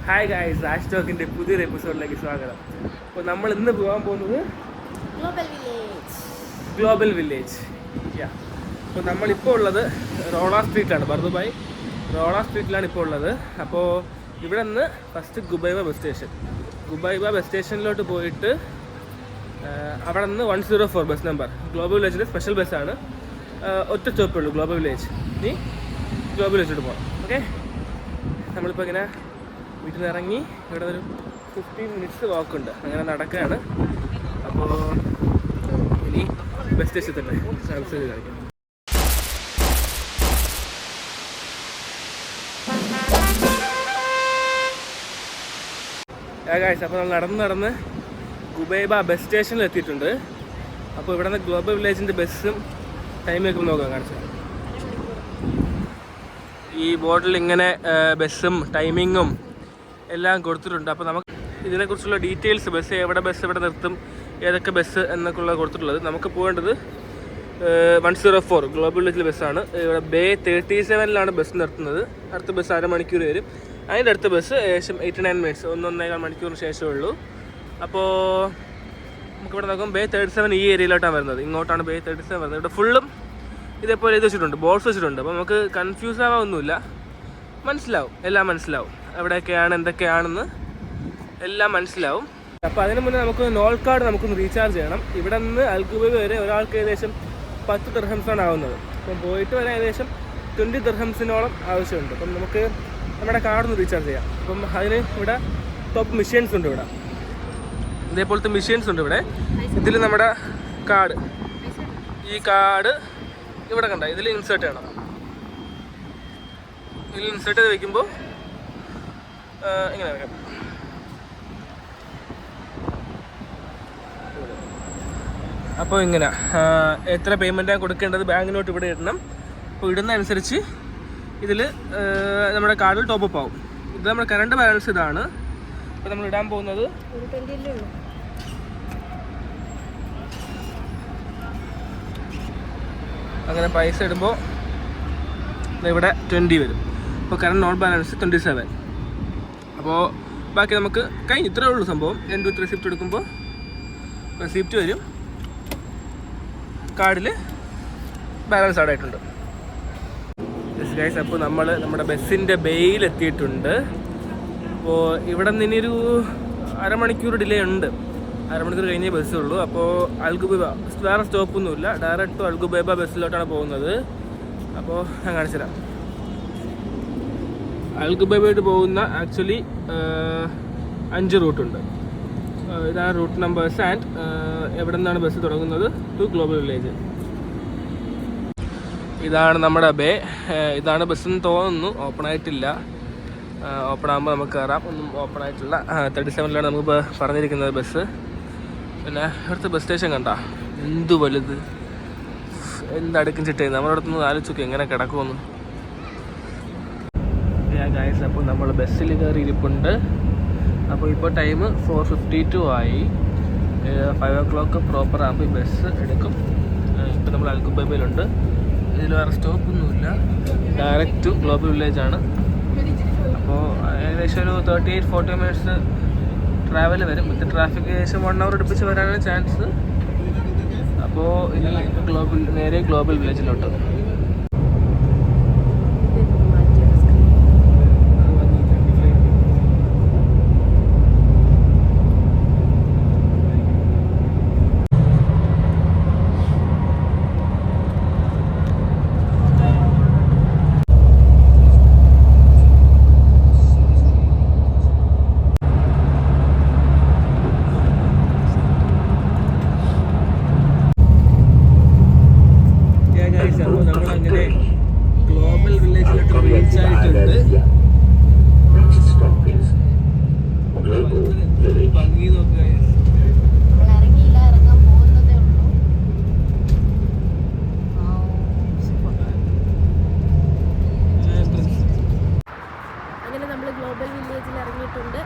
Hi guys, ash ടോക്കിൻ്റെ പുതിയൊരു എപ്പിസോഡിലേക്ക് സ്വാഗതം. അപ്പോൾ നമ്മൾ ഇന്ന് പോകാൻ പോകുന്നത് ഗ്ലോബൽ വില്ലേജ്. അപ്പോൾ നമ്മളിപ്പോൾ ഉള്ളത് റോള സ്ട്രീറ്റിലാണ്, ബർദുബായ് റോള സ്ട്രീറ്റിലാണ് ഇപ്പോൾ ഉള്ളത്. അപ്പോൾ ഇവിടെ നിന്ന് ഫസ്റ്റ് ഗുബൈബ ബസ് സ്റ്റേഷനിലോട്ട് പോയിട്ട് അവിടെ നിന്ന് 104 ബസ് നമ്പർ ഗ്ലോബൽ വില്ലേജിൻ്റെ സ്പെഷ്യൽ ബസ്സാണ്. ഒറ്റ സ്റ്റോപ്പേ ഉള്ളൂ ഗ്ലോബൽ വില്ലേജ്. ഇനി ഗ്ലോബൽ വില്ലേജിലോട്ട് പോകാം. ഓക്കെ, നമ്മളിപ്പോൾ ഇങ്ങനെ വീട്ടിൽ നിന്ന് ഇറങ്ങി ഇവിടെ ഒരു 15 മിനിറ്റ്സ് വാക്കുണ്ട്, അങ്ങനെ നടക്കുകയാണ്. അപ്പോൾ ഇനി ബസ് സ്റ്റേഷൻ തന്നെ കാണിക്കാം. അപ്പോൾ നമ്മൾ നടന്ന് ഗുബൈബ ബസ് സ്റ്റേഷനിൽ എത്തിയിട്ടുണ്ട്. അപ്പോൾ ഇവിടെ നിന്ന് ഗ്ലോബൽ വില്ലേജിൻ്റെ ബസ്സും ടൈം വെക്കുമ്പോൾ നോക്കാം, കാണിച്ചാൽ ഈ ബോർഡിൽ ഇങ്ങനെ ബസ്സും ടൈമിങ്ങും എല്ലാം കൊടുത്തിട്ടുണ്ട്. അപ്പോൾ നമുക്ക് ഇതിനെക്കുറിച്ചുള്ള ഡീറ്റെയിൽസ്, ബസ് എവിടെ നിർത്തും, ഏതൊക്കെ ബസ് എന്നൊക്കെയുള്ള കൊടുത്തിട്ടുള്ളത്. നമുക്ക് പോകേണ്ടത് 104 ഗ്ലോബൽ വില്ലേജിലെ ബസ്സാണ്. ഇവിടെ ബേ 37 ബസ് നിർത്തുന്നത്. അടുത്ത ബസ് അരമണിക്കൂർ വരും. അതിൻ്റെ അടുത്ത ബസ് ഏകദേശം 89 മിനിറ്റ്സ്, 1.5 മണിക്കൂറിന് ശേഷമേ ഉള്ളൂ. അപ്പോൾ നമുക്കിവിടെ നോക്കാം, ബേ 37 ഈ ഏരിയയിലോട്ടാണ് വരുന്നത്. ഇങ്ങോട്ടാണ് ബേ 37 വരുന്നത്. ഇവിടെ ഫുള്ളും ഇതേപോലെ ഇത് വെച്ചിട്ടുണ്ട്, ബോർഡ്സ് വെച്ചിട്ടുണ്ട്. അപ്പോൾ നമുക്ക് കൺഫ്യൂസ് ആവാനൊന്നുമില്ല, എല്ലാം മനസ്സിലാവും. എവിടെയൊക്കെയാണ് എന്തൊക്കെയാണെന്ന് എല്ലാം മനസ്സിലാവും. അപ്പോൾ അതിന് മുന്നേ നമുക്ക് നോൾ കാർഡ് നമുക്കൊന്ന് റീചാർജ് ചെയ്യണം. ഇവിടെ നിന്ന് അൽഗുബൈബ വരെ ഒരാൾക്ക് ഏകദേശം 10 ദിർഹംസാണ് ആവുന്നത്. അപ്പം പോയിട്ട് വരെ ഏകദേശം 20 ദിർഹംസിനോളം ആവശ്യമുണ്ട്. അപ്പം നമുക്ക് നമ്മുടെ കാർഡൊന്ന് റീചാർജ് ചെയ്യാം. അപ്പം അതിന് ഇവിടെ ടോപ്പ് മെഷീൻസ് ഉണ്ട്. ഇവിടെ ഇതേപോലത്തെ മെഷീൻസ് ഉണ്ട്. ഇവിടെ ഇതിൽ നമ്മുടെ കാർഡ്, ഈ കാർഡ് ഇവിടെ കണ്ട ഇതിൽ ഇൻസേർട്ട് ചെയ്യണം. ഇതിൽ ഇൻസേർട്ട് ചെയ്ത് വയ്ക്കുമ്പോൾ ഇങ്ങനെ വയ്ക്കാം. അപ്പോൾ ഇങ്ങനെ എത്ര പേയ്മെൻറ്റാണ് കൊടുക്കേണ്ടത്, ബാങ്ക് നോട്ട് ഇവിടെ ഇടണം. അപ്പോൾ ഇടുന്ന അനുസരിച്ച് ഇതിൽ നമ്മുടെ കാർഡിൽ ടോപ്പ് ആവും. ഇത് നമ്മുടെ കറണ്ട് ബാലൻസ് ഇതാണ്. അപ്പോൾ നമ്മൾ ഇടാൻ പോകുന്നത് അങ്ങനെ പൈസ ഇടുമ്പോൾ ഇവിടെ 20 വരും. അപ്പോൾ കറണ്ട് നോട്ട് ബാലൻസ് 27. അപ്പോൾ ബാക്കി നമുക്ക് കഴിഞ്ഞ് ഇത്രയേ ഉള്ളൂ സംഭവം. 2 റെസിപ്റ്റ് എടുക്കുമ്പോൾ റെസിപ്റ്റ് വരും, കാർഡിൽ ബാലൻസ് ആഡ് ആയിട്ടുണ്ട്. ഗൈസ്, അപ്പോൾ നമ്മൾ നമ്മുടെ ബസ്സിൻ്റെ ബേയിലെത്തിയിട്ടുണ്ട്. അപ്പോൾ ഇവിടെ നിന്ന് ഇനിയൊരു അരമണിക്കൂർ ഡിലേ ഉണ്ട്. അരമണിക്കൂർ കഴിഞ്ഞേ ബസ്സുള്ളൂ. അപ്പോൾ അൽഗുബൈബ വേറെ സ്റ്റോപ്പൊന്നുമില്ല, ഡയറക്റ്റ് അൽഗുബൈബ ബസ്സിലോട്ടാണ് പോകുന്നത്. അപ്പോൾ ഞാൻ കാണിച്ചുതരാം. അൽഗുബൈബയോട്ട് പോകുന്ന ആക്ച്വലി 5 റൂട്ടുണ്ട്. ഇതാണ് റൂട്ട് നമ്പേഴ്സ്. ആൻഡ് എവിടെ നിന്നാണ് ബസ് തുടങ്ങുന്നത് ടു ഗ്ലോബൽ വില്ലേജ്. ഇതാണ് നമ്മുടെ ബേ. ഇതാണ് ബസ്സെന്ന് തോന്നുന്നു, ഓപ്പൺ ആയിട്ടില്ല. ഓപ്പൺ ആകുമ്പോൾ നമുക്ക് കയറാം. ഒന്നും ഓപ്പൺ ആയിട്ടില്ല. 37 നമുക്ക് പറഞ്ഞിരിക്കുന്നത് ബസ്. പിന്നെ ഇവിടുത്തെ ബസ് സ്റ്റേഷൻ കണ്ട എന്ത് വലുത്, എന്തടുക്കും ചിട്ടേ. നമ്മുടെ അടുത്തുനിന്ന് ആലോചിച്ചു എങ്ങനെ കിടക്കുമെന്ന്. ഗൈസ്, അപ്പോൾ നമ്മൾ ബസ്സിൽ കയറി ഇരിപ്പുണ്ട്. അപ്പോൾ ഇപ്പോൾ ടൈം 4:52 ആയി. 5 o'clock പ്രോപ്പർ ആകുമ്പോൾ ഈ ബസ് എടുക്കും. ഇപ്പോൾ നമ്മൾ അൽഗുബൈബയിലുണ്ട്. ഇതിൽ വേറെ സ്റ്റോപ്പൊന്നുമില്ല, ഡയറക്റ്റ് ടു ഗ്ലോബൽ വില്ലേജാണ്. അപ്പോൾ ഏകദേശം ഒരു 38-40 മിനിറ്റ്സ് ട്രാവൽ വരും. വിത്ത് ട്രാഫിക് ഏകദേശം 1 hour അടുപ്പിച്ച് വരാനാണ് ചാൻസ്. അപ്പോൾ ഇനി നേരെ ഗ്ലോബൽ വില്ലേജിലോട്ട്. നമ്മളങ്ങനെ ഗ്ലോബൽ വില്ലേജിലോട്ട് റീച്ച് ആയിട്ടുണ്ട്. ഭംഗി നോക്കുക. അങ്ങനെ നമ്മൾ ഗ്ലോബൽ വില്ലേജിൽ ഇറങ്ങിയിട്ടുണ്ട്.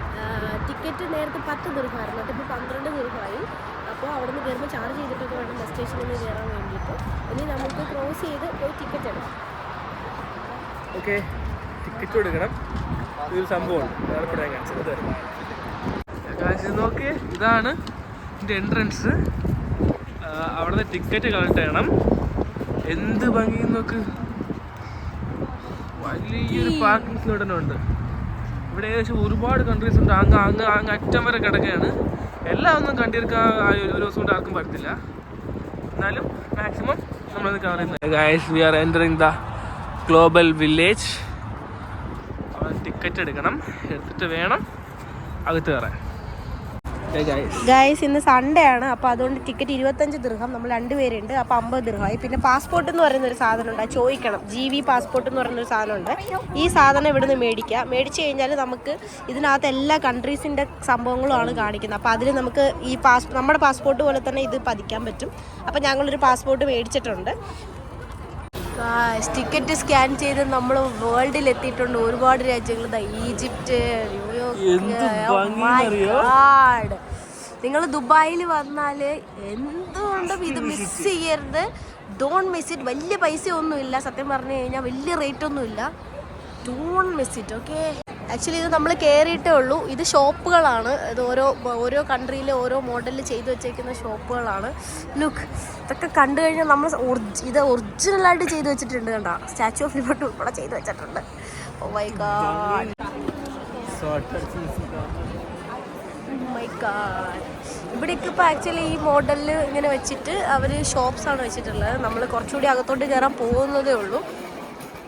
ടിക്കറ്റ് നേരത്തെ 10 ദിർഹമായിരുന്നു, അതിപ്പോൾ 12 ദിർഹമായി. അപ്പോൾ അവിടെ നിന്ന് കയറുമ്പോൾ ചാർജ് ചെയ്തിട്ടൊക്കെ വേണം ബസ് സ്റ്റേഷനിൽ നിന്ന് കയറാൻ വേണ്ടിയിട്ട്. ഇനി നമുക്ക് ക്രോസ് ചെയ്ത് പോയി ടിക്കറ്റ് എടുക്കാം. ഓക്കെ, ടിക്കറ്റ് എടുക്കണം. ഇതൊരു സംഭവമാണ്. അതാണ് ഇവിടെ ഞാൻ കാണിച്ചത്. കാണിച്ചത് നോക്കി, ഇതാണ് ഇതിൻ്റെ എൻട്രൻസ്. അവിടുന്ന് ടിക്കറ്റ് കളക്ട് ചെയ്യണം. എന്ത് ഭംഗി നോക്ക്, വലിയൊരു പാർക്കിംഗ് സ്ലോട്ട് തന്നെ ഉണ്ട്. ഇവിടെ ഏകദേശം ഒരുപാട് കൺട്രീസ് ഉണ്ട്. അങ്ങ് അറ്റം വരെ കിടക്കുകയാണ്. എല്ലാം ഒന്നും കണ്ടിരിക്കാൻ ഒരു ദിവസം കൊണ്ട് ആർക്കും പറ്റത്തില്ല. എന്നാലും മാക്സിമം നമ്മളത് കവർ ചെയ്യുന്നത്. Guys, we are entering the global village. അവിടെ ടിക്കറ്റ് എടുക്കണം, എടുത്തിട്ട് വേണം അകത്ത് കയറാൻ. ഗൈസ്, ഇന്ന് സൺഡേ ആണ്. അപ്പോൾ അതുകൊണ്ട് ടിക്കറ്റ് 25 ദിർഹം. നമ്മൾ 2 പേരുണ്ട്, അപ്പോൾ 50 ദിർഹമായി. പിന്നെ പാസ്പോർട്ട് എന്ന് പറയുന്നൊരു സാധനം ഉണ്ട്, ചോദിക്കണം. GV പാസ്പോർട്ട് എന്ന് പറയുന്നൊരു സാധനമുണ്ട്. ഈ സാധനം ഇവിടുന്ന് മേടിക്കുക. മേടിച്ച് കഴിഞ്ഞാൽ നമുക്ക് ഇതിനകത്ത് എല്ലാ കൺട്രീസിൻ്റെ സംഭവങ്ങളുമാണ് കാണിക്കുന്നത്. അപ്പോൾ അതിൽ നമുക്ക് ഈ നമ്മുടെ പാസ്പോർട്ട് പോലെ തന്നെ ഇത് പതിക്കാൻ പറ്റും. അപ്പോൾ ഞങ്ങളൊരു പാസ്പോർട്ട് മേടിച്ചിട്ടുണ്ട്. ടിക്കറ്റ് സ്കാൻ ചെയ്ത് നമ്മൾ വേൾഡിൽ എത്തിയിട്ടുണ്ട്. ഒരുപാട് രാജ്യങ്ങൾ, ഈജിപ്റ്റ്, നിങ്ങൾ ദുബായിൽ വന്നാൽ എന്തുകൊണ്ടും ഇത് മിസ് ചെയ്യരുത്. Don't miss it. വലിയ പൈസ ഒന്നുമില്ല, സത്യം പറഞ്ഞു കഴിഞ്ഞാൽ വലിയ റേറ്റ് ഒന്നുമില്ല. Don't miss it. Okay, actually ഇത് നമ്മൾ കയറിയിട്ടേ ഉള്ളൂ. ഇത് ഷോപ്പുകളാണ്. ഇത് ഓരോ കൺട്രിയിൽ ഓരോ മോഡലിൽ ചെയ്തു വെച്ചേക്കുന്ന ഷോപ്പുകളാണ്. ലുക്ക്, ഇതൊക്കെ കണ്ടു കഴിഞ്ഞാൽ നമ്മൾ ഇത് ഒറിജിനലായിട്ട് ചെയ്തു വെച്ചിട്ടുണ്ട്. കണ്ട, സ്റ്റാച്യു ഓഫ് ലിബർട്ടി ഉൾപ്പെടെ ചെയ്തു വെച്ചിട്ടുണ്ട്. Oh my God, my God. ഇവിടേക്ക് ഇപ്പോൾ ആക്ച്വലി ഈ മോഡലിൽ ഇങ്ങനെ വെച്ചിട്ട് അവർ ഷോപ്സാണ് വെച്ചിട്ടുള്ളത്. നമ്മൾ കുറച്ചുകൂടി അകത്തോട്ട് കയറാൻ പോകുന്നതേ ഉള്ളൂ.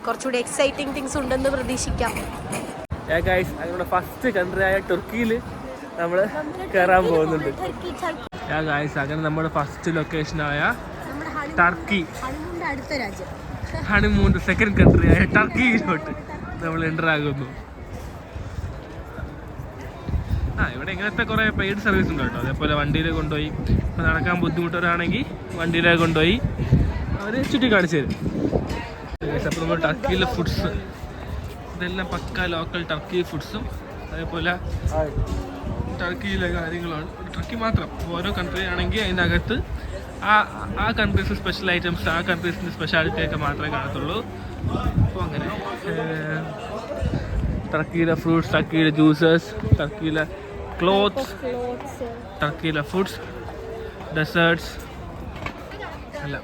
കുറച്ചുകൂടി എക്സൈറ്റിംഗ് തിങ്സ് ഉണ്ടെന്ന് പ്രതീക്ഷിക്കാം. ഞങ്ങളുടെ ഫസ്റ്റ് കൺട്രിയായ ടർക്കിയിൽ നമ്മൾ കയറാൻ പോകുന്നുണ്ട്. അങ്ങനെ നമ്മുടെ ഫസ്റ്റ് ലൊക്കേഷനായ ടർക്കി, ഹണിമൂണിന്റെ സെക്കൻഡ് കൺട്രിയായ ടർക്കിയിലോട്ട് നമ്മൾ എൻ്റർ ആകുന്നു. ഇവിടെ ഇങ്ങനത്തെ കുറേ പെയ്ഡ് സർവീസ് ഉണ്ട് കേട്ടോ. അതേപോലെ വണ്ടിയിൽ കൊണ്ടുപോയി, ഇപ്പോൾ നടക്കാൻ ബുദ്ധിമുട്ടവരാണെങ്കിൽ വണ്ടിയിലേക്ക് കൊണ്ടുപോയി അവർ ചുറ്റി കാണിച്ചു തരും. അപ്പോൾ നമ്മൾ ടർക്കിയിലെ ഫുഡ്സ് ഇതെല്ലാം പക്ക ലോക്കൽ ടർക്കി ഫുഡ്സും അതേപോലെ ടർക്കിയിലെ കാര്യങ്ങളാണ്. ടർക്കി മാത്രം, ഓരോ കൺട്രി ആണെങ്കിൽ അതിൻ്റെ അകത്ത് ആ കൺട്രീസ് സ്പെഷ്യൽ ഐറ്റംസ്, ആ കൺട്രീസിൻ്റെ സ്പെഷ്യാലിറ്റി ഒക്കെ മാത്രമേ കാണത്തുള്ളൂ. അപ്പോൾ അങ്ങനെ ടർക്കിയിലെ ഫ്രൂട്ട്സ്, ടർക്കിയിലെ ജ്യൂസസ്, ടർക്കിയിലെ ക്ലോത്ത്സ്, ടർക്കിയിലെ ഫുഡ്സ്, ഡെസേർട്സ് എല്ലാം.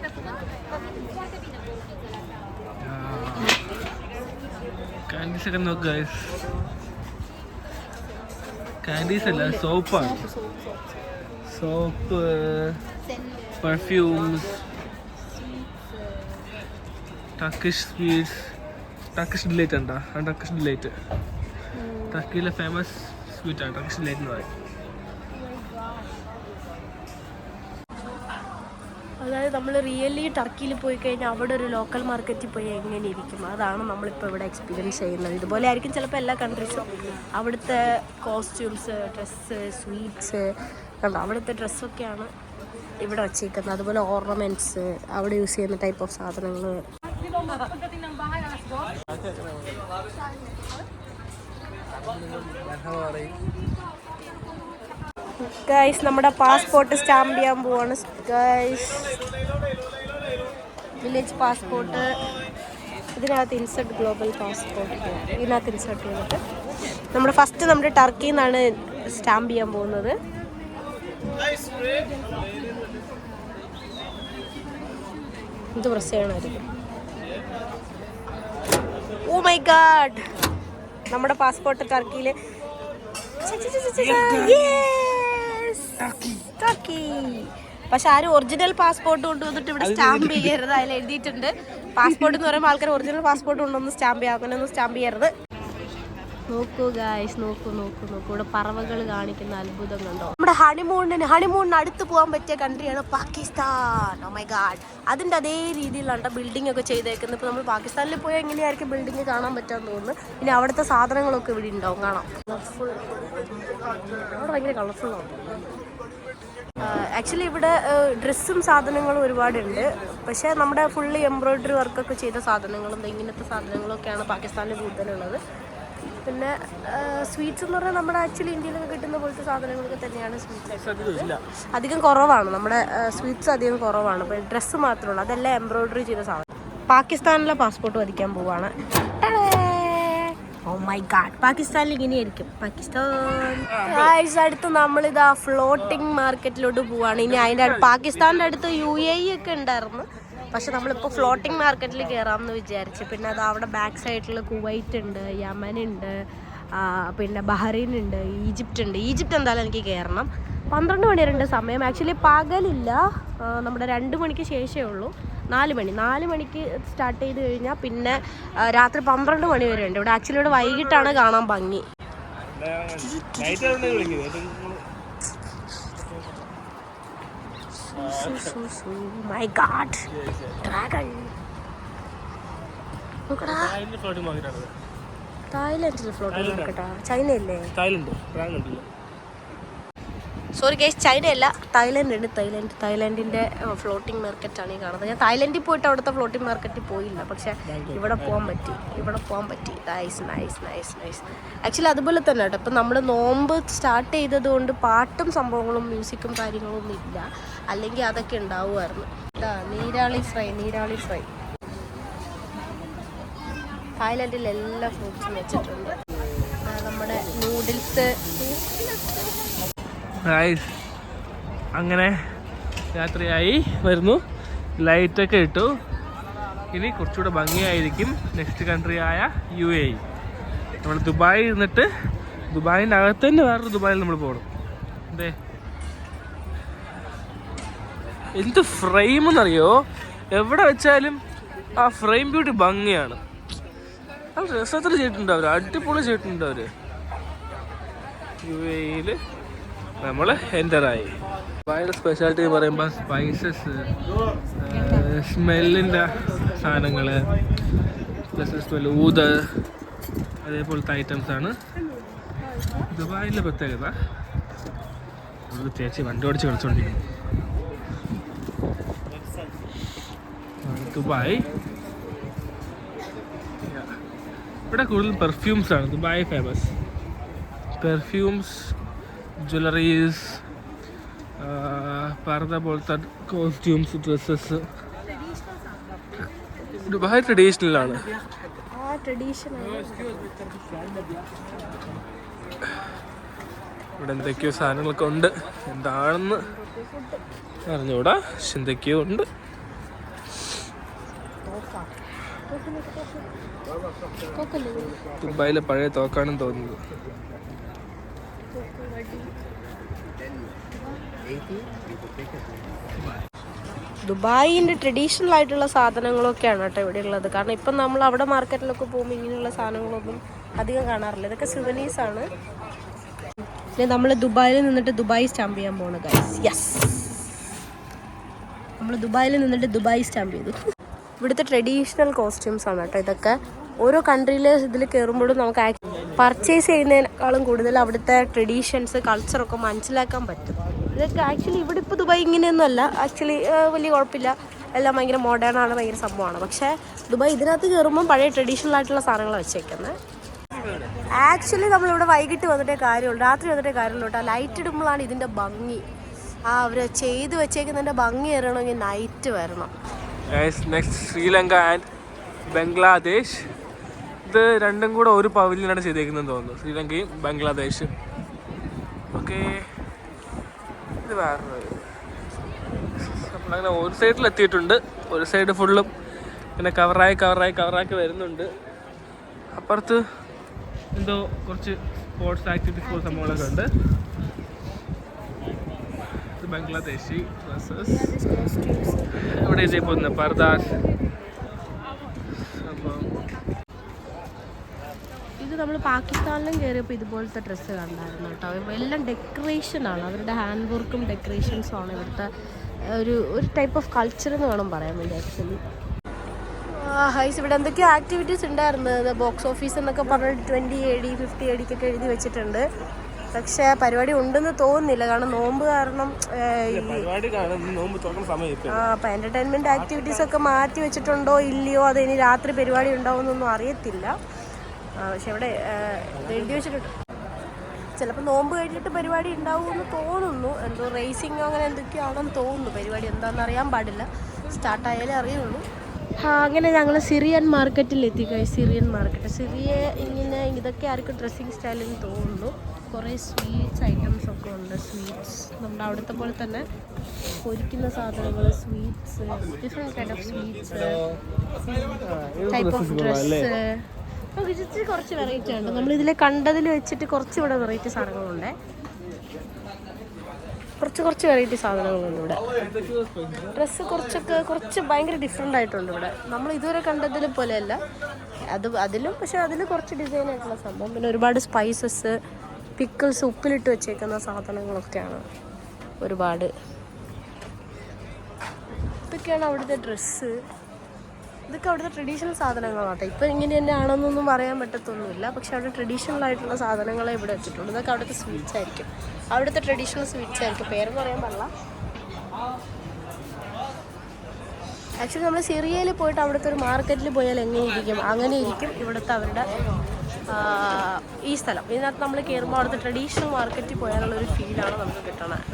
കാൻഡീസ് ഒക്കെ നോക്കുക. കാൻഡീസ് അല്ല, സോപ്പാണ്. Soap, perfumes, Turkish sweets, Turkish delight ഉണ്ടോ? ടർക്കിഷ് ഡിലൈറ്റ് ടർക്കിയിലെ ഫേമസ് സ്വീറ്റാണ് ടർക്കിഷ് ഡിലൈറ്റ് എന്ന് പറയും. അതായത് നമ്മൾ റിയലി ടർക്കിയിൽ പോയി കഴിഞ്ഞാൽ അവിടെ ഒരു ലോക്കൽ മാർക്കറ്റിൽ പോയി എങ്ങനെ ഇരിക്കും, അതാണ് നമ്മളിപ്പോൾ ഇവിടെ എക്സ്പീരിയൻസ് ചെയ്യുന്നത്. ഇതുപോലെ ആയിരിക്കും ചിലപ്പോൾ എല്ലാ കൺട്രീസും. അവിടുത്തെ കോസ്റ്റ്യൂംസ്, ഡ്രസ്സ്, സ്വീറ്റ്സ് കണ്ടോ, അവിടുത്തെ ഡ്രസ്സൊക്കെയാണ് ഇവിടെ വച്ചേക്കുന്നത്. അതുപോലെ ഓർണമെൻറ്റ്സ്, അവിടെ യൂസ് ചെയ്യുന്ന ടൈപ്പ് ഓഫ് സാധനങ്ങൾ. ഗൈസ്, നമ്മുടെ പാസ്പോർട്ട് സ്റ്റാമ്പ് ചെയ്യാൻ പോവാണ് ഗൈസ്. വില്ലേജ് പാസ്പോർട്ട് ഇതിനകത്ത് ഇൻസെർട്ട്, ഗ്ലോബൽ പാസ്പോർട്ട് ഇതിനകത്ത് ഇൻസെർട്ട് ചെയ്തിട്ട് നമ്മുടെ ടർക്കിയിൽ നിന്നാണ് സ്റ്റാമ്പ് ചെയ്യാൻ പോകുന്നത്. ഇത് പ്രസ് ചെയ്യണമായിരിക്കും. ഓ മൈ ഗാഡ്, നമ്മുടെ പാസ്പോർട്ട് ടർക്കിയിൽ. പക്ഷെ ആരും ഒറിജിനൽ പാസ്പോർട്ട് കൊണ്ടുവന്നിട്ട് ഇവിടെ സ്റ്റാമ്പ് ചെയ്യരുത്. അതിൽ എഴുതിയിട്ടുണ്ട്, പാസ്പോർട്ട് എന്ന് പറയുമ്പോൾ ആൾക്കാർ ഒറിജിനൽ പാസ്പോർട്ട് കൊണ്ടൊന്ന് സ്റ്റാമ്പ് ചെയ്യാം, അങ്ങനെയൊന്നും സ്റ്റാമ്പ് ചെയ്യരുത്. നോക്കൂ ഗായ്സ്, നോക്കൂ ഇവിടെ പറവകൾ കാണിക്കുന്ന അത്ഭുതം കണ്ടോ. നമ്മുടെ ഹണിമൂണിന് അടുത്ത് പോകാൻ പറ്റിയ കൺട്രിയാണ് പാകിസ്ഥാൻ. ഓ മൈ ഗാഡ്, അതിൻ്റെ അതേ രീതിയിലാണ് ബിൽഡിംഗ് ഒക്കെ ചെയ്തേക്കുന്നത്. ഇപ്പോൾ നമ്മൾ പാകിസ്ഥാനിൽ പോയാൽ എങ്ങനെയായിരിക്കും ബിൽഡിംഗ് കാണാൻ പറ്റാമെന്ന് തോന്നുന്നു. ഇനി അവിടുത്തെ സാധനങ്ങളൊക്കെ ഇവിടെ ഉണ്ടാവും, കാണാം. കളർഫുൾ, അവിടെ ഭയങ്കര കളർഫുള്ളാണ്. ആക്ച്വലി ഇവിടെ ഡ്രസ്സും സാധനങ്ങളും ഒരുപാടുണ്ട്. പക്ഷേ നമ്മുടെ ഫുള്ളി എംബ്രോയ്ഡറി വർക്കൊക്കെ ചെയ്ത സാധനങ്ങളും ഇങ്ങനത്തെ സാധനങ്ങളൊക്കെയാണ് പാകിസ്ഥാനിൽ കൂടുതലുള്ളത്. പിന്നെ സ്വീറ്റ്സ് എന്ന് പറഞ്ഞാൽ നമ്മുടെ ആക്ച്വലി ഇന്ത്യയിലൊക്കെ കിട്ടുന്ന പോലത്തെ സാധനങ്ങളൊക്കെ തന്നെയാണ് സ്വീറ്റ്സ്. അധികം കുറവാണ് നമ്മുടെ സ്വീറ്റ്സ്, അധികം കുറവാണ്. ഇപ്പോൾ ഡ്രസ്സ് മാത്രമേ ഉള്ളൂ, അതെല്ലാം എംബ്രോയ്ഡറി ചെയ്ത സാധനം. പാകിസ്ഥാനിലെ പാസ്പോർട്ട് വധിക്കാൻ പോവാണ്. ഓ മൈ ഗാഡ്, പാകിസ്ഥാനിൽ ഇങ്ങനെയായിരിക്കും. പാകിസ്ഥാൻ അടുത്ത് നമ്മളിതാ ഫ്ലോട്ടിംഗ് മാർക്കറ്റിലോട്ട് പോവാണ്. ഇനി അതിൻ്റെ പാകിസ്ഥാൻ്റെ അടുത്ത് UAE ഒക്കെ ഉണ്ടായിരുന്നു. പക്ഷെ നമ്മളിപ്പോൾ ഫ്ലോട്ടിംഗ് മാർക്കറ്റിൽ കയറാമെന്ന് വിചാരിച്ചു. പിന്നെ അത് അവിടെ ബാക്ക് സൈഡിൽ കുവൈറ്റ് ഉണ്ട്, യമൻ ഉണ്ട്, പിന്നെ ബഹ്റൈൻ ഉണ്ട്, ഈജിപ്റ്റ് ഉണ്ട്. ഈജിപ്റ്റ് എന്തായാലും എനിക്ക് കയറണം. 12 മണി വരെ ഉണ്ട് സമയം. ആക്ച്വലി പകലില്ല, നമ്മുടെ 2 മണിക്ക് ശേഷമേ ഉള്ളൂ. 4 മണിക്ക് സ്റ്റാർട്ട് ചെയ്ത് കഴിഞ്ഞാൽ പിന്നെ രാത്രി 12 മണി വരെ ഉണ്ട് ഇവിടെ. ആക്ച്വലി ഇവിടെ വൈകിട്ടാണ് കാണാൻ ഭംഗി. My god, dragon. തായ്ലൻഡിൽ ഫ്ലോട്ടിംഗ് മാർക്കറ്റാ? ചൈനയല്ലേ? സോറി ഗൈസ്, ചൈനയല്ല, തായ്ലൻഡ് ഉണ്ട്. തായ്ലൻഡിൻ്റെ ഫ്ലോട്ടിംഗ് മാർക്കറ്റാണ് ഈ കാണുന്നത്. ഞാൻ തായ്ലൻഡിൽ പോയിട്ട് അവിടുത്തെ ഫ്ലോട്ടിംഗ് മാർക്കറ്റിൽ പോയില്ല, പക്ഷേ ഇവിടെ പോകാൻ പറ്റി. നൈസ്. ആക്ച്വലി അതുപോലെ തന്നെ കേട്ടോ. ഇപ്പം നമ്മൾ നോമ്പ് സ്റ്റാർട്ട് ചെയ്തത് കൊണ്ട് പാട്ടും സംഭവങ്ങളും മ്യൂസിക്കും കാര്യങ്ങളൊന്നും ഇല്ല, അല്ലെങ്കിൽ അതൊക്കെ ഉണ്ടാവുമായിരുന്നു. നീരാളി ഫ്രൈ. തായ്ലൻഡിൽ എല്ലാ ഫ്രൂട്ട്സും വെച്ചിട്ടുണ്ട്. നമ്മുടെ നൂഡിൽസ്. അങ്ങനെ രാത്രിയായി വരുന്നു, ലൈറ്റൊക്കെ ഇട്ടു. ഇനി കുറച്ചുകൂടെ ഭംഗിയായിരിക്കും നെക്സ്റ്റ് കൺട്രിയായ UAE. നമ്മൾ ദുബായിൽ ഇരുന്നിട്ട് ദുബായിൻ്റെ അകത്ത് തന്നെ വേറൊരു ദുബായിൽ നമ്മൾ പോകണം. അതെ, എന്ത് ഫ്രെയിം എന്നറിയോ? എവിടെ വെച്ചാലും ആ ഫ്രെയിം ബ്യൂട്ടി ഭംഗിയാണ്. അത് രസത്തിൽ ചെയ്തിട്ടുണ്ട് അവർ, അടിപൊളി ചെയ്തിട്ടുണ്ട് അവർ. UAEയിൽ നമ്മൾ എൻ്ററായി. ദുബായിയുടെ സ്പെഷ്യാലിറ്റി എന്ന് പറയുമ്പോൾ സ്പൈസസ്, സ്മെല്ലിൻ്റെ സാധനങ്ങൾ, പ്ലസ് സ്മെല്ല്, ഊത്, അതേപോലത്തെ ഐറ്റംസാണ് ദുബായിലെ പ്രത്യേകത. ഒരു ചേച്ചി വണ്ടി ഓടിച്ച് കളിച്ചുകൊണ്ടിരിക്കുന്നു. ദുബായ് ഇവിടെ കൂടുതൽ പെർഫ്യൂംസ് ആണ്. ദുബായ് ഫേമസ് പെർഫ്യൂംസ്, ജ്വല്ലറീസ്, പർദ്ദ പോലത്തെ കോസ്റ്റ്യൂംസ്, ഡ്രസ്സസ്. ദുബായ് ട്രഡീഷണലാണ്. ഇവിടെ എന്തൊക്കെയോ സാധനങ്ങളൊക്കെ ഉണ്ട്, എന്താണെന്ന് അറിഞ്ഞൂടാ, പക്ഷെ എന്തൊക്കെയോ ഉണ്ട്. ദുബായിലെ പഴയ തോക്കാണെന്ന് തോന്നുന്നത്. ദുബായിൻ്റെ ട്രഡീഷണൽ ആയിട്ടുള്ള സാധനങ്ങളൊക്കെയാണ് കേട്ടോ ഇവിടെ ഉള്ളത്. കാരണം ഇപ്പം നമ്മൾ അവിടെ മാർക്കറ്റിലൊക്കെ പോകുമ്പോൾ ഇങ്ങനെയുള്ള സാധനങ്ങളൊന്നും അധികം കാണാറില്ല. ഇതൊക്കെ സുവനീസാണ്. പിന്നെ നമ്മൾ ദുബായിൽ നിന്നിട്ട് ദുബായ് സ്റ്റാമ്പ് ചെയ്യാൻ പോകണം ഗൈസ്. യെസ്, നമ്മൾ ദുബായിൽ നിന്നിട്ട് ദുബായ് സ്റ്റാമ്പ് ചെയ്തു. ഇവിടുത്തെ ട്രഡീഷണൽ കോസ്റ്റ്യൂംസ് ആണ് കേട്ടോ ഇതൊക്കെ. ഓരോ കൺട്രിയിലെ ഇതിൽ കയറുമ്പോഴും നമുക്ക് പർച്ചേസ് ചെയ്യുന്നതിനേക്കാളും കൂടുതൽ അവിടുത്തെ ട്രഡീഷൻസ്, കൾച്ചറൊക്കെ മനസ്സിലാക്കാൻ പറ്റും. ഇതൊക്കെ ആക്ച്വലി ഇവിടെ ഇപ്പോൾ ദുബായ് ഇങ്ങനെയൊന്നും അല്ല. ആക്ച്വലി വലിയ കുഴപ്പമില്ല, എല്ലാം ഭയങ്കര മോഡേൺ ആണ്, ഭയങ്കര സംഭവമാണ്. പക്ഷേ ദുബായ് ഇതിനകത്ത് കയറുമ്പം പഴയ ട്രഡീഷണൽ ആയിട്ടുള്ള സാധനങ്ങൾ വെച്ചേക്കുന്നത്. ആക്ച്വലി നമ്മളിവിടെ വൈകിട്ട് വന്നിട്ടേ കാര്യമുള്ളൂ, രാത്രി വന്നിട്ടേ കാര്യമുള്ളൂ കേട്ടോ. ലൈറ്റ് ഇടുമ്പോഴാണ് ഇതിൻ്റെ ഭംഗി. അവർ ചെയ്ത് വെച്ചേക്കുന്നതിൻ്റെ ഭംഗി വരണമെങ്കിൽ നൈറ്റ് വരണം. Next Sri Lanka and Bangladesh. ഇത് രണ്ടും കൂടെ ഒരു പവലിയനാണ് ചെയ്തേക്കുന്നതെന്ന് തോന്നുന്നു, ശ്രീലങ്കയും ബംഗ്ലാദേശും. ഓക്കെ, ഇത് വേറൊരു നമ്മളങ്ങനെ ഒരു സൈഡിൽ എത്തിയിട്ടുണ്ട്. ഒരു സൈഡ് ഫുള്ളും പിന്നെ കവറാക്കി വരുന്നുണ്ട്. അപ്പുറത്ത് എന്തോ കുറച്ച് സ്പോർട്സ് ആക്ടിവിറ്റീസ് പോലെ സംഭവങ്ങളൊക്കെ ഉണ്ട്. ഇത് ബംഗ്ലാദേശി ഡ്രസ്സസ്. ഇവിടെ ഇതേപോലെ പർദാസ് സംഭവം. ഇത് നമ്മൾ പാകിസ്ഥാനിലും കയറിയപ്പോൾ ഇതുപോലത്തെ ഡ്രസ്സ് കണ്ടായിരുന്നു കേട്ടോ. എല്ലാം ഡെക്കറേഷനാണ്, അവരുടെ ഹാൻഡ് വർക്കും ഡെക്കറേഷൻസും ആണ് ഇവിടുത്തെ ഒരു ടൈപ്പ് ഓഫ് കൾച്ചർ എന്ന് വേണം പറയാൻ വേണ്ടി. ആക്ച്വലി ഹൈസ് ഇവിടെ എന്തൊക്കെയോ ആക്ടിവിറ്റീസ് ഉണ്ടായിരുന്നു. ബോക്സ് ഓഫീസ് എന്നൊക്കെ പറഞ്ഞിട്ട് 20 AD 50 AD എഴുതി വെച്ചിട്ടുണ്ട്. പക്ഷേ പരിപാടി ഉണ്ടെന്ന് തോന്നുന്നില്ല, കാരണം നോമ്പ് കാരണം അപ്പം എൻ്റർടൈൻമെൻറ്റ് ആക്ടിവിറ്റീസ് ഒക്കെ മാറ്റി വെച്ചിട്ടുണ്ടോ ഇല്ലയോ, അത് ഇനി രാത്രി പരിപാടി ഉണ്ടാവുമെന്നൊന്നും അറിയത്തില്ല. പക്ഷെ ഇവിടെ എഴുതി വെച്ചിട്ടുണ്ട്. ചിലപ്പോൾ നോമ്പ് കഴിഞ്ഞിട്ട് പരിപാടി ഉണ്ടാവുമെന്ന് തോന്നുന്നു. എന്തോ റേസിങ്ങോ അങ്ങനെ എന്തൊക്കെയാണെന്ന് തോന്നുന്നു. പരിപാടി എന്താണെന്ന് അറിയാൻ പാടില്ല, സ്റ്റാർട്ടായാലേ അറിയുള്ളൂ. അങ്ങനെ ഞങ്ങൾ സിറിയൻ മാർക്കറ്റിൽ എത്തിക്കഴിഞ്ഞു. സിറിയ ഇതൊക്കെ ആർക്കും ഡ്രസ്സിങ് സ്റ്റൈലെന്ന് തോന്നുന്നു. കുറേ സ്വീറ്റ്സ് ഐറ്റംസ് ഒക്കെ ഉണ്ട്. സ്വീറ്റ്സ് നമ്മുടെ അവിടുത്തെ പോലെ തന്നെ പൊരിക്കുന്ന സാധനങ്ങൾ, sweets, different kind of sweets, type of dress. നമുക്ക് കുറച്ച് വെറൈറ്റി ഉണ്ട്. നമ്മളിതിൽ കണ്ടതിൽ വെച്ചിട്ട് കുറച്ച് ഇവിടെ വെറൈറ്റി സാധനങ്ങളുണ്ട്. കുറച്ച് വെറൈറ്റി സാധനങ്ങളുണ്ട് ഇവിടെ. ഡ്രസ്സ് കുറച്ച് ഭയങ്കര ഡിഫറെൻ്റ് ആയിട്ടുണ്ട് ഇവിടെ. നമ്മൾ ഇതുവരെ കണ്ടതിൽ പോലെയല്ല അതിലും, പക്ഷെ അതിൽ കുറച്ച് ഡിസൈൻ ആയിട്ടുള്ള സംഭവം. പിന്നെ ഒരുപാട് സ്പൈസസ്, പിക്കിൾസ്, ഉപ്പിലിട്ട് വെച്ചേക്കുന്ന സാധനങ്ങളൊക്കെയാണ് ഒരുപാട്. ഇതൊക്കെയാണ് അവിടുത്തെ ഡ്രസ്സ്. ഇതൊക്കെ അവിടുത്തെ ട്രഡീഷണൽ സാധനങ്ങളാട്ടെ. ഇപ്പം ഇങ്ങനെ തന്നെ ആണെന്നൊന്നും പറയാൻ പറ്റത്തൊന്നുമില്ല. പക്ഷെ അവിടെ ട്രഡീഷണൽ ആയിട്ടുള്ള സാധനങ്ങളെ ഇവിടെ വെച്ചിട്ടുണ്ട്. ഇതൊക്കെ അവിടുത്തെ സ്വീറ്റ്സ് ആയിരിക്കും, അവിടുത്തെ ട്രഡീഷണൽ സ്വീറ്റ്സ് ആയിരിക്കും. പേരെന്ന് പറയാൻ പാടില്ല. ആക്ച്വലി നമ്മൾ സിറിയയിൽ പോയിട്ട് അവിടുത്തെ ഒരു മാർക്കറ്റിൽ പോയാൽ എങ്ങനെ ഇരിക്കും, അങ്ങനെ ഇരിക്കും ഇവിടുത്തെ അവരുടെ ഈ സ്ഥലം. ഇതിനകത്ത് നമ്മൾ കയറുമ്പോൾ അവിടുത്തെ ട്രഡീഷണൽ മാർക്കറ്റിൽ പോയാലുള്ളൊരു ഫീലാണ് നമുക്ക് കിട്ടണത്.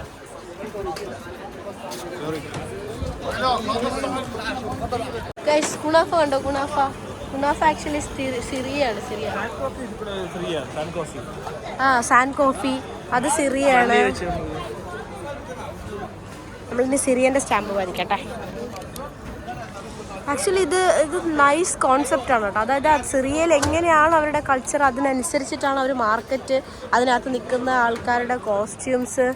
ഗൈസ്, കുനാഫ കണ്ടോ? കുനാഫ ആക്ച്വലി സിറിയാണ്. സാൻ കോഫി അത് സിറിയാണ്. നമ്മളിനി സിറിയൻ്റെ സ്റ്റാമ്പ് വാങ്ങിക്കട്ടെ. ആക്ച്വലി ഇത് നൈസ് കോൺസെപ്റ്റാണ് കേട്ടോ. അതായത് സിറിയയിൽ എങ്ങനെയാണ് അവരുടെ കൾച്ചർ, അതിനനുസരിച്ചിട്ടാണ് അവർ മാർക്കറ്റ്, അതിനകത്ത് നിൽക്കുന്ന ആൾക്കാരുടെ കോസ്റ്റ്യൂംസ്.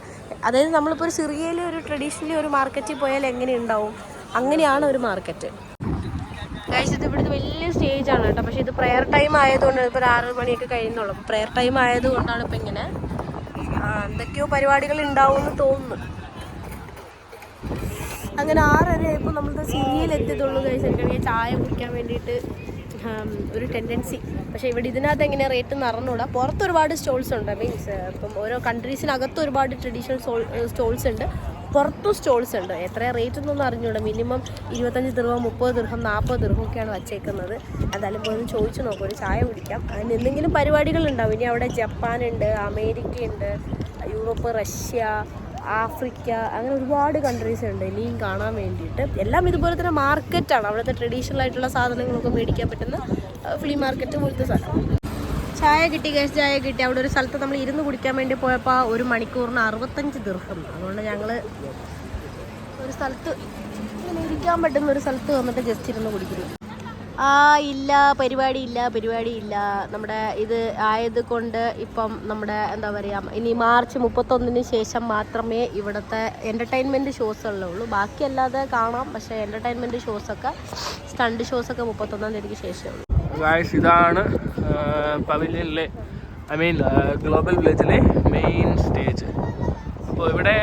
അതായത് നമ്മളിപ്പോൾ ഒരു സിറിയയിൽ ഒരു ട്രഡീഷണലി ഒരു മാർക്കറ്റിൽ പോയാൽ എങ്ങനെ ഉണ്ടാവും, അങ്ങനെയാണ് ഒരു മാർക്കറ്റ്. ഗൈസ്, ഇത് ഇവിടുത്തെ വലിയ സ്റ്റേജാണ് കേട്ടോ. പക്ഷേ ഇത് പ്രെയർ ടൈം ആയതുകൊണ്ട്, ഇപ്പോൾ ഒരു 6 മണിയൊക്കെ കഴിയുന്നുള്ളൂ. പ്രെയർ ടൈം ആയതുകൊണ്ടാണ് ഇപ്പം ഇങ്ങനെ എന്തൊക്കെയോ പരിപാടികൾ ഉണ്ടാവും എന്ന് തോന്നുന്നു. അങ്ങനെ 6:30 ആയപ്പോൾ നമ്മൾ സിറിയയിൽ എത്തിയതുള്ളൂ. ഗൈസ്, എനിക്കാണെങ്കിൽ ചായ കുടിക്കാൻ വേണ്ടിയിട്ട് ഒരു ടെൻഡൻസി. പക്ഷേ ഇവിടെ ഇതിനകത്ത് എങ്ങനെ റേറ്റ് എന്ന് അറിഞ്ഞൂടാ. പുറത്ത് ഒരുപാട് സ്റ്റോൾസ് ഉണ്ട്. മീൻസ് ഇപ്പം ഓരോ കൺട്രീസിനകത്ത് ഒരുപാട് ട്രഡീഷണൽ സ്റ്റോൾസ് ഉണ്ട്, പുറത്തും സ്റ്റോൾസ് ഉണ്ട്. എത്ര റേറ്റ് എന്നൊന്നും അറിഞ്ഞൂടാ. മിനിമം 25 ദിർഹം, 30 ദിർഹം, 40 ദിർഹം ഒക്കെയാണ് വച്ചേക്കുന്നത്. എന്തായാലും പോയി ചോദിച്ചു നോക്കും, ഒരു ചായ കുടിക്കാം. അതിന് എന്തെങ്കിലും പരിപാടികളുണ്ടാവും. ഇനി അവിടെ ജപ്പാനുണ്ട്, അമേരിക്കയുണ്ട്, യൂറോപ്പ്, റഷ്യ, ആഫ്രിക്ക, അങ്ങനെ ഒരുപാട് കൺട്രീസ് ഉണ്ട് ഇനിയും കാണാൻ വേണ്ടിയിട്ട്. എല്ലാം ഇതുപോലെ തന്നെ മാർക്കറ്റാണ്. അവിടുത്തെ ട്രഡീഷണൽ ആയിട്ടുള്ള സാധനങ്ങളൊക്കെ മേടിക്കാൻ പറ്റുന്ന ഫ്ലീ മാർക്കറ്റ് പോലത്തെ സ്ഥലം. ചായ കിട്ടി ഗൈസ്, ചായ കിട്ടി. അവിടെ ഒരു സ്ഥലത്ത് നമ്മൾ ഇരുന്ന് കുടിക്കാൻ വേണ്ടി പോയപ്പോൾ 1 മണിക്കൂറിന് 65 ദിർഹം. അതുകൊണ്ട് ഞങ്ങൾ ഒരു സ്ഥലത്ത് ഇങ്ങനെ ഇരിക്കാൻ പറ്റുന്ന ഒരു സ്ഥലത്ത് വന്നിട്ട് ജസ്റ്റ് ഇരുന്ന് കുടിക്കുന്നു. ഇല്ല പരിപാടി. നമ്മുടെ ഇത് ആയത് കൊണ്ട് ഇപ്പം നമ്മുടെ എന്താ പറയുക, ഇനി മാർച്ച് 31 ശേഷം മാത്രമേ ഇവിടുത്തെ എൻ്റർടൈൻമെൻറ്റ് ഷോസുള്ളൂ. ബാക്കിയല്ലാതെ കാണാം. പക്ഷേ എൻ്റർടൈൻമെൻറ്റ് ഷോസൊക്കെ, സ്റ്റണ്ട് ഷോസൊക്കെ 31 തീയതിക്ക് ശേഷമേ ഉള്ളൂ. ഗായ്സ്, ഇതാണ് പവിലിയനിലെ ഗ്ലോബൽ വില്ലേജിലെ മെയിൻ സ്റ്റേജ്. അപ്പോൾ ഇവിടെ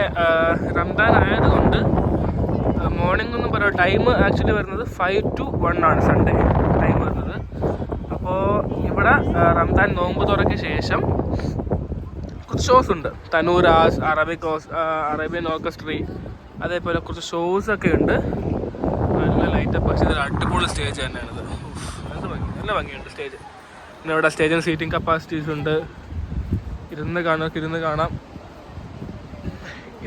റംദാൻ ആയതുകൊണ്ട് മോർണിംഗ് ഒന്നും പറയാം. ടൈം ആക്ച്വലി വരുന്നത് 5 to 1 ആണ് സൺഡേ ടൈം വരുന്നത്. അപ്പോൾ ഇവിടെ റംദാൻ നോമ്പ് തുറയ്ക്ക് ശേഷം കുറച്ച് ഷോസ് ഉണ്ട്. തനൂരാസ്, അറേബ്യൻ ഓർക്കസ്ട്രി, അതേപോലെ കുറച്ച് ഷോസൊക്കെ ഉണ്ട്. നല്ല ലൈറ്റപ്പ്. പക്ഷേ ഇതൊരു അടിപൊളി സ്റ്റേജ് തന്നെയാണിത്. നല്ല ഭംഗിയുണ്ട് സ്റ്റേജ്. പിന്നെ ഇവിടെ സ്റ്റേജിന് സീറ്റിംഗ് കപ്പാസിറ്റീസ് ഉണ്ട്. ഇരുന്ന് കാണാം.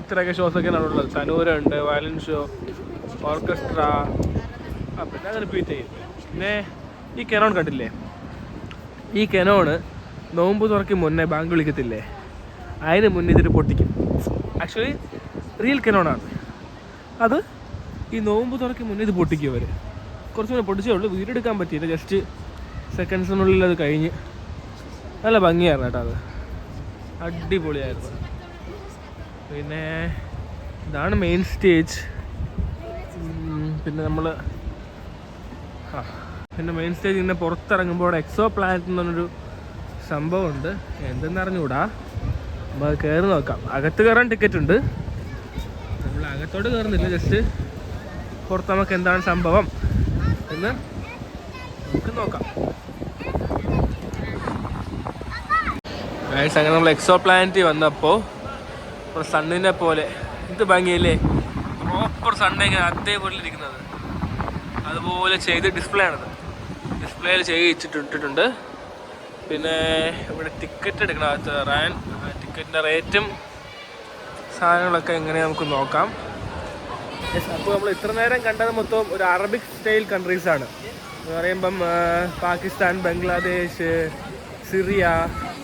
ഇത്രയൊക്കെ ഷോസൊക്കെയാണ് അവിടെ ഉള്ളത്. തനൂരുണ്ട്, വയലിൻ ഷോ, ഓർക്കസ്ട്ര, പിന്നെ അത് റിപ്പീറ്റ് ചെയ്യും. പിന്നെ ഈ കെനോൺ കണ്ടില്ലേ? ഈ കെനോണ് നോമ്പ് തുറക്കും മുന്നേ ബാങ്ക് വിളിക്കത്തില്ലേ, അതിന് മുന്നേ ഇതിൽ പൊട്ടിക്കും. ആക്ച്വലി റിയൽ കെനോണാണ് അത്. ഈ നോമ്പ് തുറക്കും മുന്നേ ഇത് പൊട്ടിക്കും അവർ. കുറച്ച് മുന്നേ പൊട്ടിച്ചേ ഉള്ളൂ, വീഡിയോ എടുക്കാൻ പറ്റിയില്ല. ജസ്റ്റ് സെക്കൻഡ്സിനുള്ളിൽ അത് കഴിഞ്ഞ്. നല്ല ഭംഗിയായിരുന്നു കേട്ടോ, അത് അടിപൊളിയായിരുന്നു. പിന്നെ ഇതാണ് മെയിൻ സ്റ്റേജ്. പിന്നെ മെയിൻ സ്റ്റേജ് ഇങ്ങനെ പുറത്തിറങ്ങുമ്പോൾ എക്സോ പ്ലാനറ്റ് എന്ന് പറഞ്ഞൊരു സംഭവമുണ്ട്. എന്തെന്നറിഞ്ഞൂടാ, നമ്മൾ അത് കയറി നോക്കാം. അകത്ത് കയറാൻ ടിക്കറ്റ് ഉണ്ട്. നമ്മൾ അകത്തോട്ട് കയറുന്നില്ല, ജസ്റ്റ് പുറത്ത് നമുക്ക് എന്താണ് സംഭവം എന്ന് നമുക്ക് നോക്കാം. അങ്ങനെ നമ്മൾ എക്സോ പ്ലാനറ്റിൽ വന്നപ്പോൾ സണ്ണിനെ പോലെ ഇത് ഭംഗിയല്ലേ, പ്രോപ്പർ സണ്ണ് ഇങ്ങനെ അതേപോലെ ഇരിക്കുന്നത് അതുപോലെ ചെയ്ത് ഡിസ്പ്ലേ ആണത്. ഡിസ്പ്ലേയിൽ ചെയ്യിച്ചിട്ടിട്ടുണ്ട്. പിന്നെ ഇവിടെ ടിക്കറ്റ് എടുക്കണം അകത്ത് കയറാൻ. ടിക്കറ്റിൻ്റെ റേറ്റും സാധനങ്ങളൊക്കെ എങ്ങനെ നമുക്ക് നോക്കാം. അപ്പോൾ നമ്മൾ ഇത്ര നേരം കണ്ടത് മൊത്തം ഒരു അറബിക് സ്റ്റൈൽ കൺട്രീസാണ്. എന്ന് പറയുമ്പം പാകിസ്ഥാൻ, ബംഗ്ലാദേശ്, സിറിയ,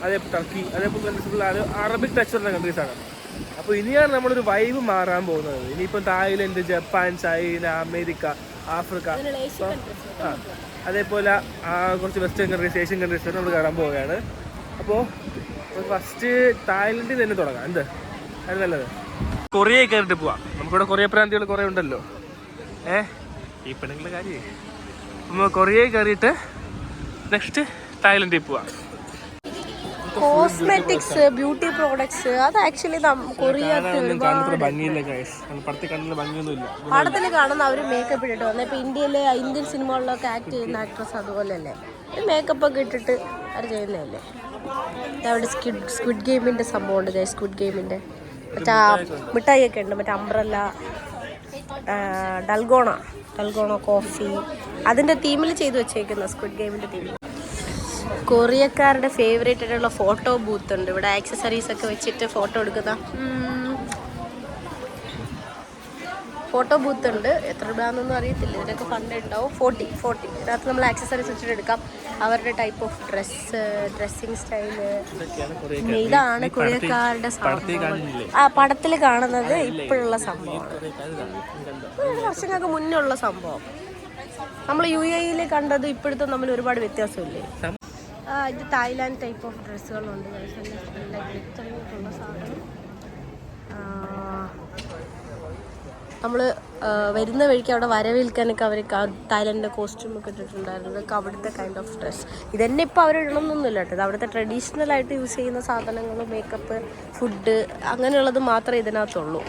അതേപോലെ ടർക്കി, അതേപോലെ കൺട്രീസുള്ള അറബിക് ടച്ചുള്ള കൺട്രീസാണ്. അപ്പോൾ ഇനിയാണ് നമ്മളൊരു വൈബ് മാറാൻ പോകുന്നത്. ഇനിയിപ്പോൾ Thailand, Japan, China, America, Africa, അതേപോലെ കുറച്ച് വെസ്റ്റേൺ കൺട്രീസ്, ഏഷ്യൻ കൺട്രീസ് നമ്മൾ കാണാൻ പോവുകയാണ്. അപ്പോൾ ഫസ്റ്റ് തായ്ലൻഡിൽ തന്നെ തുടങ്ങാം. എന്ത് അത് നല്ലത്? കൊറിയയിൽ കയറിയിട്ട് പോവാം. നമുക്കിവിടെ കൊറിയ പ്രാന്തികൾ കുറേ ഉണ്ടല്ലോ. ഈ പെണ്ണുങ്ങളുടെ കാര്യം നമ്മൾ കൊറിയയിൽ കയറിയിട്ട് നെക്സ്റ്റ് തായ്ലൻഡിൽ പോവാം. കോസ്മെറ്റിക്സ്, ബ്യൂട്ടി പ്രോഡക്ട്സ്, അത് ആക്ച്വലി പടത്തിൽ കാണുന്ന അവർ മേക്കപ്പ് ഇട്ടിട്ട് വന്നത്. ഇപ്പൊ ഇന്ത്യൻ സിനിമകളിലൊക്കെ ആക്ട് ചെയ്യുന്ന ആക്ട്രസ് അതുപോലെയല്ലേ, മേക്കപ്പ് ഒക്കെ ഇട്ടിട്ട് അവർ ചെയ്യുന്നതല്ലേ. അവിടെ സ്ക്വിഡ് ഗെയിമിന്റെ സംഭവം ഉണ്ട്. സ്ക്വിഡ് ഗെയിമിന്റെ മറ്റേ മിഠായി ഒക്കെ ഉണ്ട്, മറ്റേ അംബ്രല്ല, ഡൽഗോണ കോഫി, അതിന്റെ തീമിൽ ചെയ്തു വെച്ചേക്കുന്ന സ്ക്വിഡ് ഗെയിമിന്റെ തീമിൽ. കൊറിയക്കാരുടെ ഫേവറേറ്റ് ആയിട്ടുള്ള ഫോട്ടോ ബൂത്ത് ഉണ്ട് ഇവിടെ. ആക്സസറീസ് ഒക്കെ വെച്ചിട്ട് ഫോട്ടോ എടുക്കുന്ന ഫോട്ടോ ബൂത്ത് ഉണ്ട്. എത്ര രൂപയാണെന്നൊന്നും അറിയത്തില്ല. ഇതിനൊക്കെ ഫണ്ട് ഉണ്ടാവും. 40 ഇതിനകത്ത് നമ്മൾ ആക്സസറീസ് വെച്ചിട്ട് എടുക്കാം. അവരുടെ ടൈപ്പ് ഓഫ് ഡ്രസ്സിങ് സ്റ്റൈല്, ഇതാണ് കൊറിയക്കാരുടെ സംഭവം. പടത്തിൽ കാണുന്നത് ഇപ്പോഴുള്ള സംഭവമാണ്, വർഷങ്ങൾക്ക് മുന്നേ ഉള്ള സംഭവം. നമ്മൾ UAE-യിൽ കണ്ടത് ഇപ്പോഴത്തെ തമ്മിൽ ഒരുപാട് വ്യത്യാസമില്ലേ. ഇത് തായ്ലാൻഡ് ടൈപ്പ് ഓഫ് ഡ്രസ്സുകളുണ്ട്. ഗ്ലിറ്ററിങ്ങിട്ടുള്ള സാധനം. നമ്മൾ വരുന്ന വഴിക്ക് അവിടെ വരവേൽക്കാനൊക്കെ അവർ തായ്ലൻഡിൻ്റെ കോസ്റ്റ്യൂമൊക്കെ ഇട്ടിട്ടുണ്ടായിരുന്നു. ഇതൊക്കെ അവിടുത്തെ കൈൻഡ് ഓഫ് ഡ്രസ്സ്. ഇതന്നെ ഇപ്പോൾ അവർ ഇടണമെന്നൊന്നുമില്ല കേട്ടോ. ഇത് അവിടുത്തെ ട്രഡീഷണലായിട്ട് യൂസ് ചെയ്യുന്ന സാധനങ്ങൾ, മേക്കപ്പ്, ഫുഡ്, അങ്ങനെയുള്ളത് മാത്രമേ ഇതിനകത്തുള്ളൂ.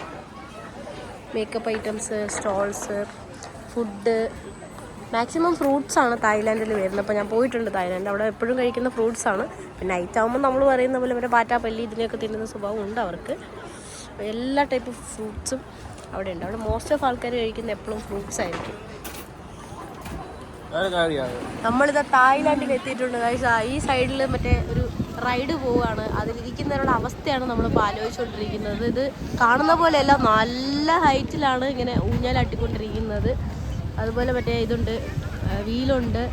Makeup items, stalls, food, maximum fruits ആണ് തായ്ലാൻഡിൽ വരുന്നത്. അപ്പോൾ ഞാൻ പോയിട്ടുണ്ട് തായ്ലാൻഡ്. അവിടെ എപ്പോഴും കഴിക്കുന്ന ഫ്രൂട്ട്സ് ആണ്. പിന്നെ നൈറ്റ് ആകുമ്പോൾ നമ്മൾ പറയുന്ന പോലെ ഇവരെ പാറ്റാപ്പല്ലി ഇതിനെയൊക്കെ തിന്നുന്ന സ്വഭാവം ഉണ്ട് അവർക്ക്. എല്ലാ ടൈപ്പ് ഫ്രൂട്ട്സും അവിടെ ഉണ്ട്. അവിടെ മോസ്റ്റ് ഓഫ് ആൾക്കാർ കഴിക്കുന്ന എപ്പോഴും ഫ്രൂട്ട്സ് ആയിരിക്കും. നമ്മളിതാ തായ്ലാൻഡിൽ എത്തിയിട്ടുണ്ട്. ഈ സൈഡിൽ മറ്റേ ഒരു റൈഡ് പോവുകയാണ്. അതിലിരിക്കുന്നവരുടെ അവസ്ഥയാണ് നമ്മളിപ്പോൾ ആലോചിച്ചുകൊണ്ടിരിക്കുന്നത്. ഇത് കാണുന്ന പോലെയല്ല, നല്ല ഹൈറ്റിലാണ് ഇങ്ങനെ ഊഞ്ഞാലാട്ടിക്കൊണ്ടിരിക്കുന്നത്. അതുപോലെ മറ്റേ ഇതുണ്ട്, വീലുണ്ട്,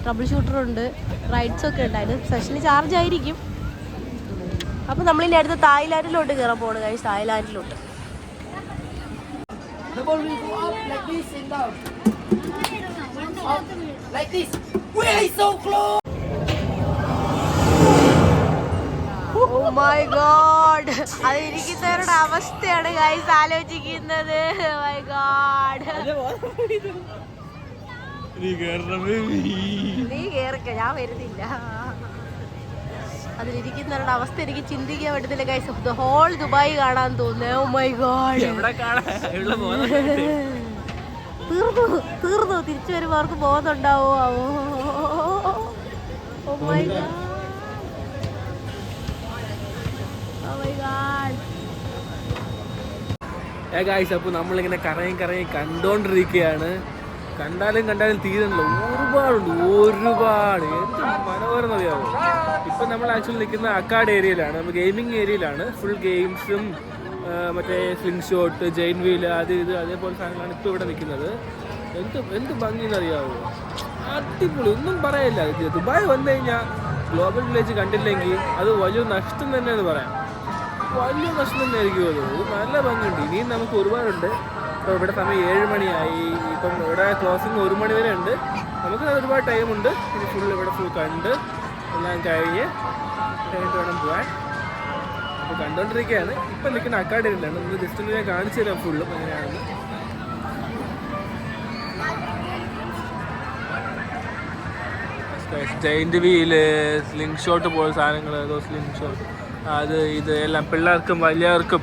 ട്രബിൾ ഷൂട്ടറുണ്ട്, റൈഡ്സൊക്കെ ഉണ്ട്. അതിന് സ്പെഷ്യലി ചാർജ് ആയിരിക്കും. അപ്പോൾ നമ്മളിനി അടുത്ത് തായ്ലാൻഡിലോട്ട് കയറാൻ പോകണം ഗൈസ്. തായ്ലാൻഡിലോട്ട് Oh my God, അത് ഇരിക്കുന്നവരുടെ അവസ്ഥയാണ് ഗൈസ് ആലോചിക്കുന്നത്. Oh my God, നീ കേറിക്ക, ഞാൻ വരുന്നില്ല. അതിലിരിക്കുന്നവരുടെ അവസ്ഥ എനിക്ക് ചിന്തിക്കാൻ പറ്റത്തില്ല ഗൈസ്. ദ ഹോൾ ദുബായ് കാണാൻ തോന്നുന്നു. Oh my God, തീർന്നു. തിരിച്ചു വരുമ്പോൾ അവർക്ക് ബോധമുണ്ടാവോ? Oh my God. അപ്പോൾ നമ്മളിങ്ങനെ കറങ്ങി കണ്ടോണ്ടിരിക്കുകയാണ്. കണ്ടാലും തീരുന്നില്ല. ഒരുപാട് എന്ത് മനോഹരം അറിയാമോ. ഇപ്പം നമ്മൾ ആക്ച്വലി നിൽക്കുന്ന അക്കാഡ് ഏരിയയിലാണ്. നമ്മൾ ഗെയിമിംഗ് ഏരിയയിലാണ്. ഫുൾ ഗെയിംസും മറ്റേ സ്ലിംഗ് ഷോട്ട്, ജെയിൻ വീല്, അത് ഇത് അതേപോലെ സാധനങ്ങളാണ് ഇപ്പോൾ ഇവിടെ നിൽക്കുന്നത്. എന്ത് ഭംഗിയെന്നറിയാമോ. അടിപൊളി, ഒന്നും പറയില്ല. ദുബായ് വന്നു കഴിഞ്ഞാൽ ഗ്ലോബൽ വില്ലേജ് കണ്ടില്ലെങ്കിൽ അത് വലിയ നഷ്ടം തന്നെയെന്ന് പറയാം. വലിയ നഷ്ടം തന്നെ ആയിരിക്കും അത്. നല്ല ഭംഗിയുണ്ട്. ഇനിയും നമുക്ക് ഒരുപാടുണ്ട്. ഇപ്പോൾ ഇവിടെ സമയം 7 മണിയായി. ഇപ്പം ഇവിടെ ക്ലോസിങ് 1 മണി വരെ ഉണ്ട്. നമുക്ക് ഒരുപാട് ടൈമുണ്ട്. ഇനി ഇവിടെ ഫുൾ കണ്ട് എല്ലാം കഴിഞ്ഞ് വേണം പോകാൻ. അപ്പോൾ കണ്ടുകൊണ്ടിരിക്കുകയാണ്. ഇപ്പം നിൽക്കുന്ന അക്കാഡമിയിലാണ്. നമ്മൾ ജസ്റ്റ് ഞാൻ കാണിച്ചു തരാം ഫുള്ളും എങ്ങനെയാണെന്ന്. ജൈൻറ്റ് വീല്, സ്ലിംഗ് ഷോട്ട് പോലെ സാധനങ്ങൾ, സ്ലിംഗ് ഷോട്ട്, അത് ഇത് എല്ലാം പിള്ളേർക്കും വലിയവർക്കും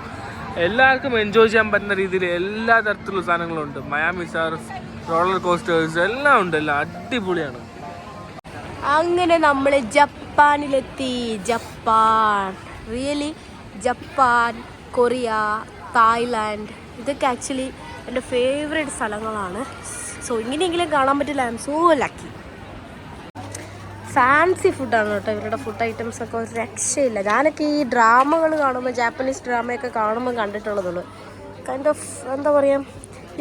എല്ലാവർക്കും എൻജോയ് ചെയ്യാൻ പറ്റുന്ന രീതിയിൽ എല്ലാ തരത്തിലുള്ള സാധനങ്ങളും ഉണ്ട്. മയാമി സർഫ്, റോളർ കോസ്റ്റേഴ്സ് എല്ലാം ഉണ്ട്. എല്ലാം അടിപൊളിയാണ്. അങ്ങനെ നമ്മൾ ജപ്പാനിലെത്തി. ജപ്പാൻ, കൊറിയ, തായ്ലാൻഡ്, ഇതൊക്കെ ആക്ച്വലി എൻ്റെ ഫേവറേറ്റ് സ്ഥലങ്ങളാണ്. സോ ഇങ്ങനെയെങ്കിലും കാണാൻ പറ്റില്ല. I M so lucky. Fancy ഫുഡാണ് കേട്ടോ ഇവരുടെ ഫുഡ് ഐറ്റംസ് ഒക്കെ. ഒരു രക്ഷയില്ല. ഞാനൊക്കെ ഈ ഡ്രാമകൾ കാണുമ്പോൾ, ജാപ്പനീസ് ഡ്രാമയൊക്കെ കാണുമ്പോൾ കണ്ടിട്ടുള്ളതുള്ളൂ. കൈൻഡ് ഓഫ് എന്താ പറയുക,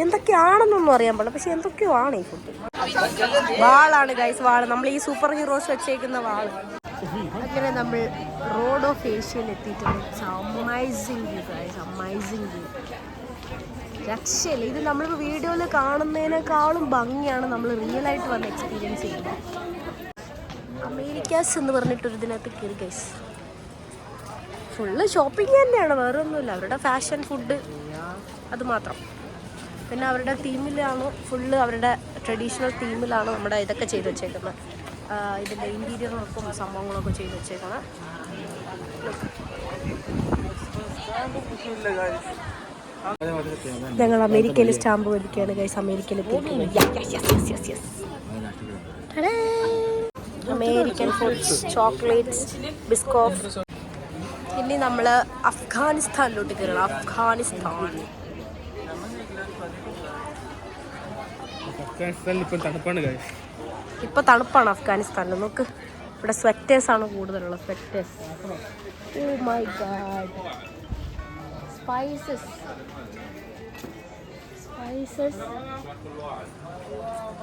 എന്തൊക്കെയാണെന്നൊന്നും അറിയാൻ പാടില്ല, പക്ഷെ എന്തൊക്കെയോ ആണ് ഈ ഫുഡ്. വാളാണ് ഗൈസ്, വാള്. നമ്മൾ ഈ സൂപ്പർ ഹീറോസ് വെച്ചേക്കുന്ന വാള്. അങ്ങനെ നമ്മൾ റോഡ് ഓഫ് ഏഷ്യയിൽ എത്തിയിട്ടുണ്ട്. It's amazing view guys, amazing view. രക്ഷയില്ല. ഇത് നമ്മൾ വീഡിയോയിൽ കാണുന്നതിനേക്കാളും ഭംഗിയാണ് നമ്മൾ റിയലായിട്ട് വന്ന് എക്സ്പീരിയൻസ് ചെയ്യുന്നത്. അമേരിക്കാസ് എന്ന് പറഞ്ഞിട്ടൊരു ഇതിനകത്ത് കയറി ഗൈസ്. ഫുള്ള് ഷോപ്പിംഗ് തന്നെയാണ്, വേറെ ഒന്നുമില്ല. അവരുടെ ഫാഷൻ, ഫുഡ് അത് മാത്രം. പിന്നെ അവരുടെ തീമിലാണ്, ഫുള്ള് അവരുടെ ട്രഡീഷണൽ തീമിലാണ് നമ്മുടെ ഇതൊക്കെ ചെയ്ത് വെച്ചേക്കുന്നത്. ഇതിൻ്റെ ഇൻറ്റീരിയർ വർക്കും സംഭവങ്ങളൊക്കെ ചെയ്ത് വെച്ചേക്കണം. ഞങ്ങൾ അമേരിക്കയിൽ സ്റ്റാമ്പ് മേടിക്കുകയാണ് ഗൈസ്. അമേരിക്കയിൽ അമേരിക്കൻ ഫുഡ്സ്, ചോക്ലേറ്റ്സ്, ബിസ്കോട്ട്. ഇനി നമ്മൾ അഫ്ഗാനിസ്ഥാനിലോട്ട് കയറണം. അഫ്ഗാനിസ്ഥാനിൽ ഇപ്പൊ തണുപ്പാണ് അഫ്ഗാനിസ്ഥാനിൽ. നോക്ക്, ഇവിടെ സ്വെറ്റേഴ്സ് ആണ് കൂടുതലുള്ളത്. Sweaters. Oh my God. Spices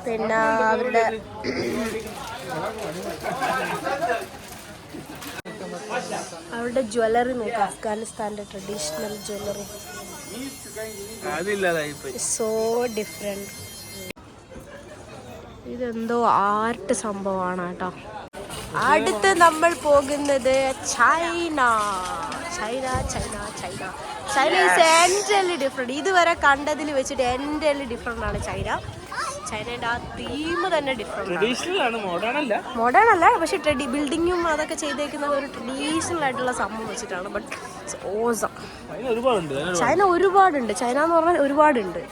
പിന്നെ അവരുടെ ജ്വല്ലറി നോക്കുക. അഫ്ഗാനിസ്ഥാന്റെ ട്രഡീഷണൽ ജ്വല്ലറി സോ ഡിഫറെന്റ്. ഇതെന്തോ ആർട്ട് സംഭവമാണ് കേട്ടോ. അടുത്ത് നമ്മൾ പോകുന്നത് China. China China China China is entirely different. ഇതുവരെ കണ്ടതിൽ വെച്ചിട്ട് എൻറ്റയർലി ഡിഫറെൻ്റ് ആണ് ചൈന. ചൈനയുടെ ആ തീം തന്നെ ഡിഫറെൻ്റ്. മോഡേൺ അല്ല, പക്ഷെ ബിൽഡിങ്ങും അതൊക്കെ ചെയ്തേക്കുന്നത് ഒരു ട്രഡീഷണൽ ആയിട്ടുള്ള സംഭവം വെച്ചിട്ടാണ്. But it's awesome. ചൈന ഒരുപാടുണ്ട്. ചൈന എന്ന് പറഞ്ഞാൽ ഒരുപാടുണ്ട്.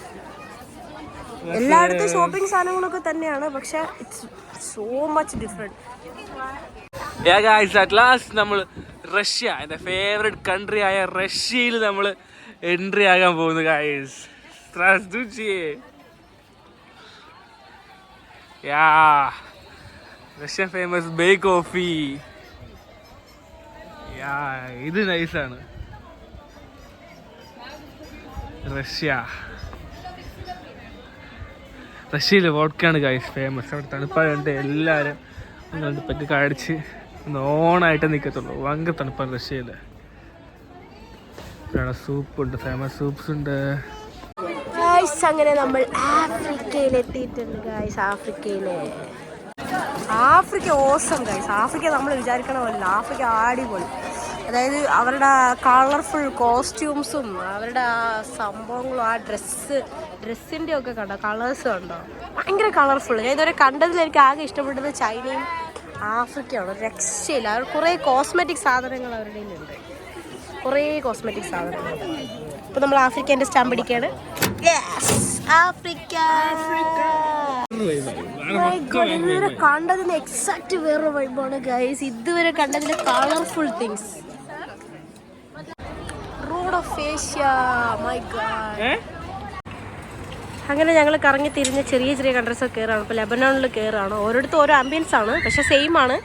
എല്ലായിടത്തും ഷോപ്പിംഗ് സാധനങ്ങളൊക്കെ തന്നെയാണ്, പക്ഷെ ഇറ്റ്സ് സോ മച്ച് ഡിഫറെൻറ്റ്. നമ്മൾ റഷ്യ, എൻ്റെ ഫേവറേറ്റ് കൺട്രി ആയ റഷ്യയിൽ നമ്മൾ എൻട്രി ആകാൻ പോകുന്നു guys. Russian famous bay coffee. ഇത് നൈസാണ്. റഷ്യയിൽ വോഡ്കയാണ് ഗൈസ് ഫേമസ്. അവിടെ തണുപ്പായതുകൊണ്ട് എല്ലാവരും പെക്ക് കടിച്ച് ഓണായിട്ട് നിൽക്കത്തുള്ളൂ. ഭയങ്കര തണുപ്പാണ് റഷ്യയിൽ. സൂപ്പ് ഉണ്ട്, ഫേമസ് സൂപ്പ്സ് ഉണ്ട്. അങ്ങനെ നമ്മൾ ആഫ്രിക്കയിൽ എത്തിയിട്ടുണ്ട് guys. Africa awesome guys. Africa നമ്മൾ വിചാരിക്കണമല്ലോ, ആഫ്രിക്ക അടിപൊളി. അതായത് അവരുടെ കളർഫുൾ കോസ്റ്റ്യൂംസും അവരുടെ ആ സംഭവങ്ങളും ആ ഡ്രസ്സിൻ്റെ ഒക്കെ കണ്ടോ, കളേഴ്സ് കണ്ടോ, ഭയങ്കര കളർഫുൾ. ഞാൻ ഇതുവരെ കണ്ടതിൽ എനിക്ക് ആകെ ഇഷ്ടപ്പെട്ടത് ചൈനയും ആഫ്രിക്കയാണ്. രക്ഷയില്ല. അവർ കുറേ കോസ്മെറ്റിക് സാധനങ്ങൾ അവരുടെ കയ്യിലുണ്ട്, കുറേ കോസ്മെറ്റിക് സാധനങ്ങൾ. ഇപ്പോൾ നമ്മൾ ആഫ്രിക്കൻ്റെ സ്റ്റാമ്പ് പിടിക്കുകയാണ്. ഇതുവരെ കണ്ടതിന് എക്സാക്ട് വേറൊരു വൈബാണ് ഗൈസ്. ഇതുവരെ കണ്ടതിലെ colourful things. Road of Asia, my god. അങ്ങനെ ഞങ്ങൾ കറങ്ങി തിരിഞ്ഞ് ചെറിയ ചെറിയ കൺട്രീസൊക്കെ കയറാണ്. ഇപ്പോൾ ലെബനോണിൽ കയറാണ്. ഓരോരുത്തരും ഓരോ ആംബിയൻസ് ആണ്, പക്ഷേ സെയിം ആണ്.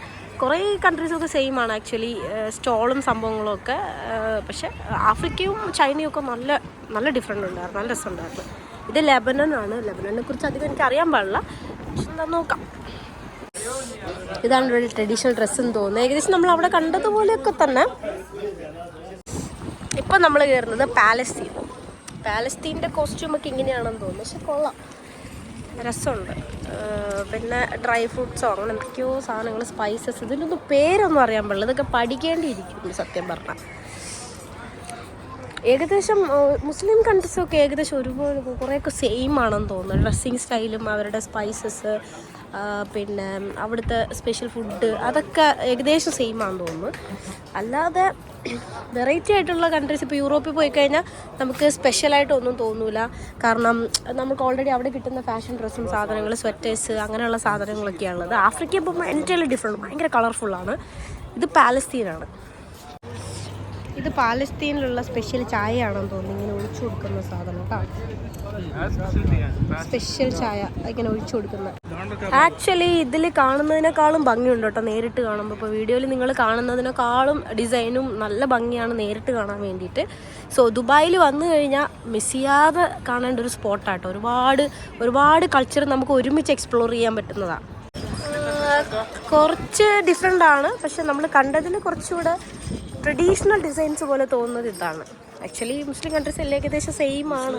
കുറേ കൺട്രീസൊക്കെ സെയിം ആണ് ആക്ച്വലി, സ്റ്റോളും സംഭവങ്ങളും ഒക്കെ. പക്ഷേ ആഫ്രിക്കയും ചൈനയും ഒക്കെ നല്ല നല്ല ഡിഫറെൻ്റ് ഉണ്ടായിരുന്നു, നല്ല രസമുണ്ടായിരുന്നു. ഇത് ലെബനനാണ്. ലെബനനെ കുറിച്ച് അധികം എനിക്ക് അറിയാൻ പാടില്ല, പക്ഷെ എന്താ നോക്കാം. ഇതാണ് ഇവിടെ ട്രഡീഷണൽ ഡ്രസ്സെന്ന് തോന്നുന്നത്. ഏകദേശം നമ്മൾ അവിടെ കണ്ടതുപോലെയൊക്കെ തന്നെ. ഇപ്പം നമ്മൾ കയറുന്നത് പാലസ്തീൻ്റെ കോസ്റ്റ്യൂമൊക്കെ ഇങ്ങനെയാണെന്ന് തോന്നുന്നു, പക്ഷെ കൊള്ളാം, രസമുണ്ട്. പിന്നെ ഡ്രൈ ഫ്രൂട്ട്സോ അങ്ങനെ എന്തൊക്കെയോ സാധനങ്ങൾ, സ്പൈസസ്, ഇതിനൊന്നും പേരൊന്നും അറിയാൻ പാടില്ല. ഇതൊക്കെ പഠിക്കേണ്ടിയിരിക്കുന്നു സത്യം പറഞ്ഞാൽ. ഏകദേശം മുസ്ലിം കൺട്രീസൊക്കെ ഏകദേശം ഒരുപോലെ കുറേയൊക്കെ സെയിം ആണെന്ന് തോന്നുന്നു. ഡ്രസ്സിങ് സ്റ്റൈലും അവരുടെ സ്പൈസസ്, പിന്നെ അവിടുത്തെ സ്പെഷ്യൽ ഫുഡ്, അതൊക്കെ ഏകദേശം സെയിം ആണെന്ന് തോന്നുന്നു. അല്ലാതെ വെറൈറ്റി ആയിട്ടുള്ള കൺട്രീസ്, ഇപ്പോൾ യൂറോപ്പിൽ പോയി കഴിഞ്ഞാൽ നമുക്ക് സ്പെഷ്യലായിട്ടൊന്നും തോന്നില്ല. കാരണം നമുക്ക് ഓൾറെഡി അവിടെ കിട്ടുന്ന ഫാഷൻ ഡ്രസ്സും സാധനങ്ങൾ, സ്വെറ്റേഴ്സ്, അങ്ങനെയുള്ള സാധനങ്ങളൊക്കെയാണുള്ളത്. ആഫ്രിക്ക ഇപ്പോൾ എൻറ്റയർലി ഡിഫറെൻറ്റ്, ഭയങ്കര കളർഫുള്ളാണ്. ഇത് പാലസ്തീനാണ്. ഇത് പാലസ്തീനിലുള്ള സ്പെഷ്യൽ ചായയാണെന്ന് തോന്നുന്നു, ഇങ്ങനെ ഒഴിച്ചു കൊടുക്കുന്ന സാധനം കേട്ടോ. സ്പെഷ്യൽ ചായ ഇങ്ങനെ ഒഴിച്ചു കൊടുക്കുന്നത്. ആക്ച്വലി ഇതിൽ കാണുന്നതിനേക്കാളും ഭംഗിയുണ്ട് കേട്ടോ നേരിട്ട് കാണുമ്പോൾ. ഇപ്പോൾ വീഡിയോയിൽ നിങ്ങൾ കാണുന്നതിനേക്കാളും ഡിസൈനും നല്ല ഭംഗിയാണ് നേരിട്ട് കാണാൻ വേണ്ടിയിട്ട്. സോ ദുബായിൽ വന്നു കഴിഞ്ഞാൽ മിസ് ചെയ്യാതെ കാണേണ്ട ഒരു സ്പോട്ടാട്ടോ. ഒരുപാട് കൾച്ചർ നമുക്ക് ഒരുമിച്ച് എക്സ്പ്ലോർ ചെയ്യാൻ പറ്റുന്നതാണ്. കുറച്ച് ഡിഫറെൻ്റ് ആണ്, പക്ഷെ നമ്മൾ കണ്ടതിൽ കുറച്ചുകൂടെ ട്രഡീഷണൽ ഡിസൈൻസ് പോലെ തോന്നുന്നത് ഇതാണ്. ആക്ച്വലി മുസ്ലിം കൺട്രീസ് എല്ലാം ഏകദേശം സെയിം ആണ്.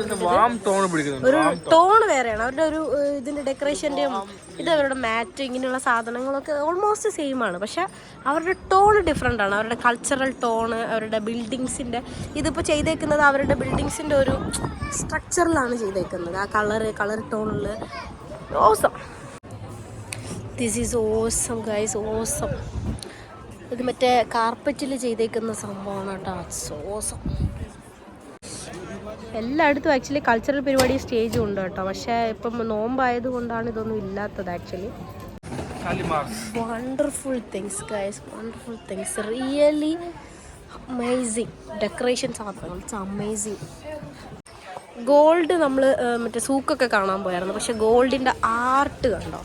ഒരു ടോൺ വേറെയാണ് അവരുടെ ഒരു ഇതിൻ്റെ ഡെക്കറേഷൻ്റെയും ഇത് അവരുടെ മാറ്റ് ഇങ്ങനെയുള്ള സാധനങ്ങളൊക്കെ ഓൾമോസ്റ്റ് സെയിം ആണ്, പക്ഷെ അവരുടെ ടോൺ ഡിഫറെൻ്റ് ആണ്. അവരുടെ കൾച്ചറൽ ടോണ്, അവരുടെ ബിൽഡിങ്സിൻ്റെ ഇതിപ്പോൾ ചെയ്തേക്കുന്നത് അവരുടെ ബിൽഡിങ്സിൻ്റെ ഒരു സ്ട്രക്ചറിലാണ് ചെയ്തേക്കുന്നത്. ആ കളർ ടോണിൽ awesome. This is awesome guys, awesome. ഇത് മറ്റേ കാർപ്പറ്റിൽ ചെയ്തേക്കുന്ന സംഭവമാണ് കേട്ടോ. ഓസം. എല്ലായിടത്തും ആക്ച്വലി കൾച്ചറൽ പരിപാടി സ്റ്റേജും ഉണ്ട് കേട്ടോ, പക്ഷേ ഇപ്പം നോമ്പായത് കൊണ്ടാണ് ഇതൊന്നും ഇല്ലാത്തത്. Actually wonderful things guys, wonderful things, really amazing decorations ആണ്. It's amazing. ഗോൾഡ് നമ്മൾ മറ്റേ സൂക്കൊക്കെ കാണാൻ പോയായിരുന്നു, പക്ഷെ ഗോൾഡിൻ്റെ ആർട്ട് കണ്ടോ?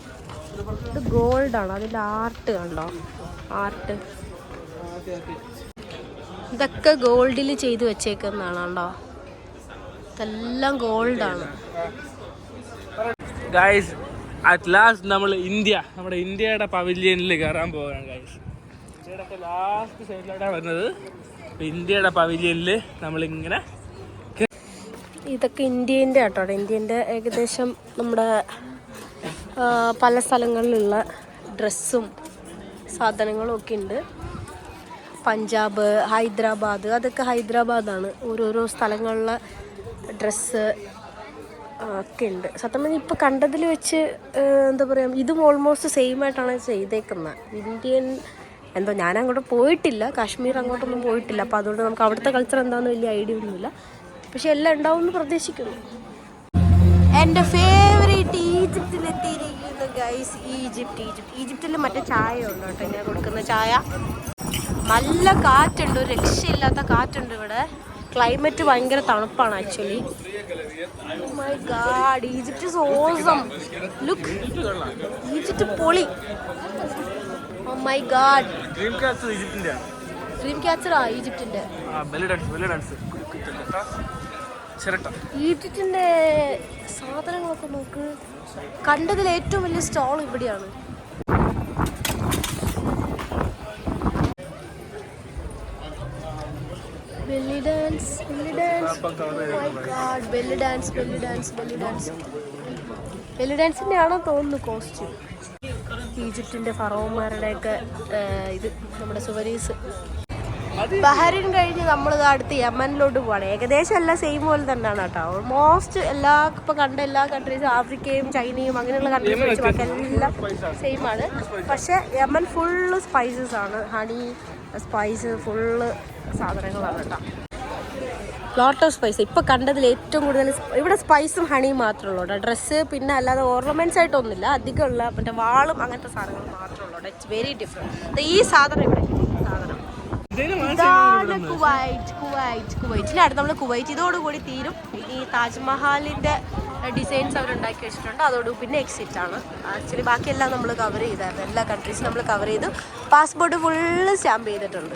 ഇത് ഗോൾഡാണ്, അതിൻ്റെ ആർട്ട് കണ്ടോ? ആർട്ട് ഇതൊക്കെ ഗോൾഡിൽ ചെയ്ത് വെച്ചേക്കുന്നതാണ് കണ്ടോ? ഇതെല്ലാം ഗോൾഡാണ്. ഗൈസ് അറ്റ് ലാസ്റ്റ് നമ്മൾ നമ്മുടെ ഇന്ത്യയുടെ പവിലിയനിൽ കയറാൻ പോവുകയാണ് ഗൈസ്. ഇന്ത്യയുടെ ലാസ്റ്റ് സൈഡിലോട്ടാണ് വരുന്നത്. ഇന്ത്യയുടെ പവിലിയനിൽ നമ്മളിങ്ങനെ ഇതൊക്കെ ഇന്ത്യൻ്റെ കേട്ടോ. ഇന്ത്യൻ്റെ ഏകദേശം നമ്മുടെ പല സ്ഥലങ്ങളിലുള്ള ഡ്രസ്സും സാധനങ്ങളും ഒക്കെ ഉണ്ട്. പഞ്ചാബ്, ഹൈദരാബാദ്, അതൊക്കെ ഹൈദരാബാദാണ്. ഓരോരോ സ്ഥലങ്ങളിലെ ഡ്രസ്സ് ഒക്കെ ഉണ്ട്. സത്യം പറഞ്ഞാൽ ഇപ്പോൾ കണ്ടതിൽ വെച്ച് എന്താ പറയുക, ഇതും ഓൾമോസ്റ്റ് സെയിം ആയിട്ടാണ് ചെയ്തേക്കുന്നത്. ഇന്ത്യൻ എന്തോ, ഞാൻ അങ്ങോട്ട് പോയിട്ടില്ല, കാശ്മീർ അങ്ങോട്ടൊന്നും പോയിട്ടില്ല, അപ്പോൾ അതുകൊണ്ട് നമുക്ക് അവിടുത്തെ കൾച്ചർ എന്താണെന്ന് വലിയ ഐഡിയ ഒന്നുമില്ല, പക്ഷെ എല്ലാം ഉണ്ടാവുമെന്ന് പ്രതീക്ഷിക്കുന്നു. എൻ്റെ ഫേവറേറ്റ് ഈജിപ്തിലെത്തിയിരിക്കുന്നു ഗൈസ്. ഈജിപ്തിൽ മറ്റേ ചായ ഉണ്ട് കേട്ടോ, ഇങ്ങനെ കൊടുക്കുന്ന ചായ. നല്ല കാറ്റുണ്ട്, ഒരു രക്ഷയില്ലാത്ത കാറ്റുണ്ട് ഇവിടെ. ക്ലൈമറ്റ് ഭയങ്കര തണുപ്പാണ് actually. Oh my god, Egypt is awesome. Look, Egypt പൊളി. ഓ മൈ ഗാഡ്, ഡ്രീം ക്യാച്ചറാ ഈജിപ്റ്റിന്റെ. ഈജിപ്റ്റിന്റെ സാധനങ്ങളൊക്കെ നോക്ക്. കണ്ടതിൽ ഏറ്റവും വലിയ സ്റ്റോൾ ഇവിടെയാണ്. Belly dance. Oh my god, belly dance. Belly dance-ന്റെ ആണോ തോന്നുന്നു കോസ്റ്റ്യൂം. ഈജിപ്തിന്റെ ഫറോമാരുടെയൊക്കെ ഇത് നമ്മുടെ സുവരീസ്. ബഹറിൻ കഴിഞ്ഞ് നമ്മൾ അടുത്ത് യമനിലോട്ട് പോവാണ്. ഏകദേശം എല്ലാം സെയിം പോലെ തന്നെയാണ് കേട്ടോ. ഓൾമോസ്റ്റ് ഇപ്പോൾ കണ്ട എല്ലാ കൺട്രീസും, ആഫ്രിക്കയും ചൈനയും അങ്ങനെയുള്ള കൺട്രീസ് വെച്ച് നോക്കാൻ എല്ലാം സെയിം ആണ്. പക്ഷേ യമൻ ഫുള്ള് സ്പൈസസ് ആണ്. ഹണി, സ്പൈസ്, ഫുള്ള് സാധനങ്ങളാണ് കേട്ടോ. Lot of spice. ഇപ്പോൾ കണ്ടതിൽ ഏറ്റവും കൂടുതൽ ഇവിടെ സ്പൈസും ഹണിയും മാത്രമേ ഉള്ളൂ കേട്ടോ. ഡ്രസ്സ് പിന്നെ അല്ലാതെ ഓർണമെൻറ്റ്സ് ആയിട്ടൊന്നുമില്ല. അധികമുള്ള മറ്റേ വാളും അങ്ങനത്തെ സാധനങ്ങൾ മാത്രമേ ഉള്ളൂ കേട്ടോ. It's very different. ഈ സാധനം ഇവിടെ സാധനം ഇതാണ് കുവൈറ്റ്. അടുത്ത് നമ്മൾ കുവൈറ്റ് ഇതോടുകൂടി തീരും. ഈ താജ്മഹാലിൻ്റെ ഡിസൈൻസ് അവരുണ്ടാക്കി വെച്ചിട്ടുണ്ട്. അതോടുകൂടി പിന്നെ എക്സിറ്റ് ആണ്. ആക്ച്വലി ബാക്കിയെല്ലാം നമ്മൾ കവർ ചെയ്തായിരുന്നു. എല്ലാ കൺട്രീസും നമ്മൾ കവർ ചെയ്തു. പാസ്പോർട്ട് ഫുള്ള് സ്റ്റാമ്പ് ചെയ്തിട്ടുണ്ട്.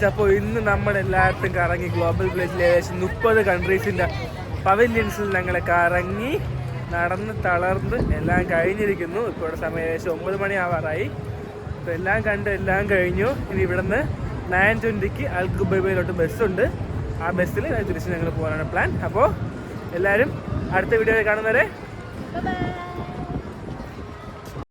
അപ്പോൾ ഇന്ന് നമ്മളെല്ലായിടത്തും കറങ്ങി ഗ്ലോബൽ വില്ലേജിൽ ഏകദേശം 30 കൺട്രീസിൻ്റെ പവലിയൻസിൽ ഞങ്ങൾ കറങ്ങി നടന്ന് തളർന്ന് എല്ലാം കഴിഞ്ഞിരിക്കുന്നു. ഇപ്പോൾ ഇവിടെ സമയം ഏകദേശം 9 മണി ആവാറായി. അപ്പോൾ എല്ലാം കണ്ട് എല്ലാം കഴിഞ്ഞു. ഇനി ഇവിടുന്ന് 9:20 അൽ ഖുബൈബയിലോട്ട് ബസ്സുണ്ട്. ആ ബസ്സിൽ തിരിച്ച് ഞങ്ങൾ പോകാനാണ് പ്ലാൻ. അപ്പോൾ എല്ലാവരും അടുത്ത വീഡിയോയിൽ കാണുന്നവരെ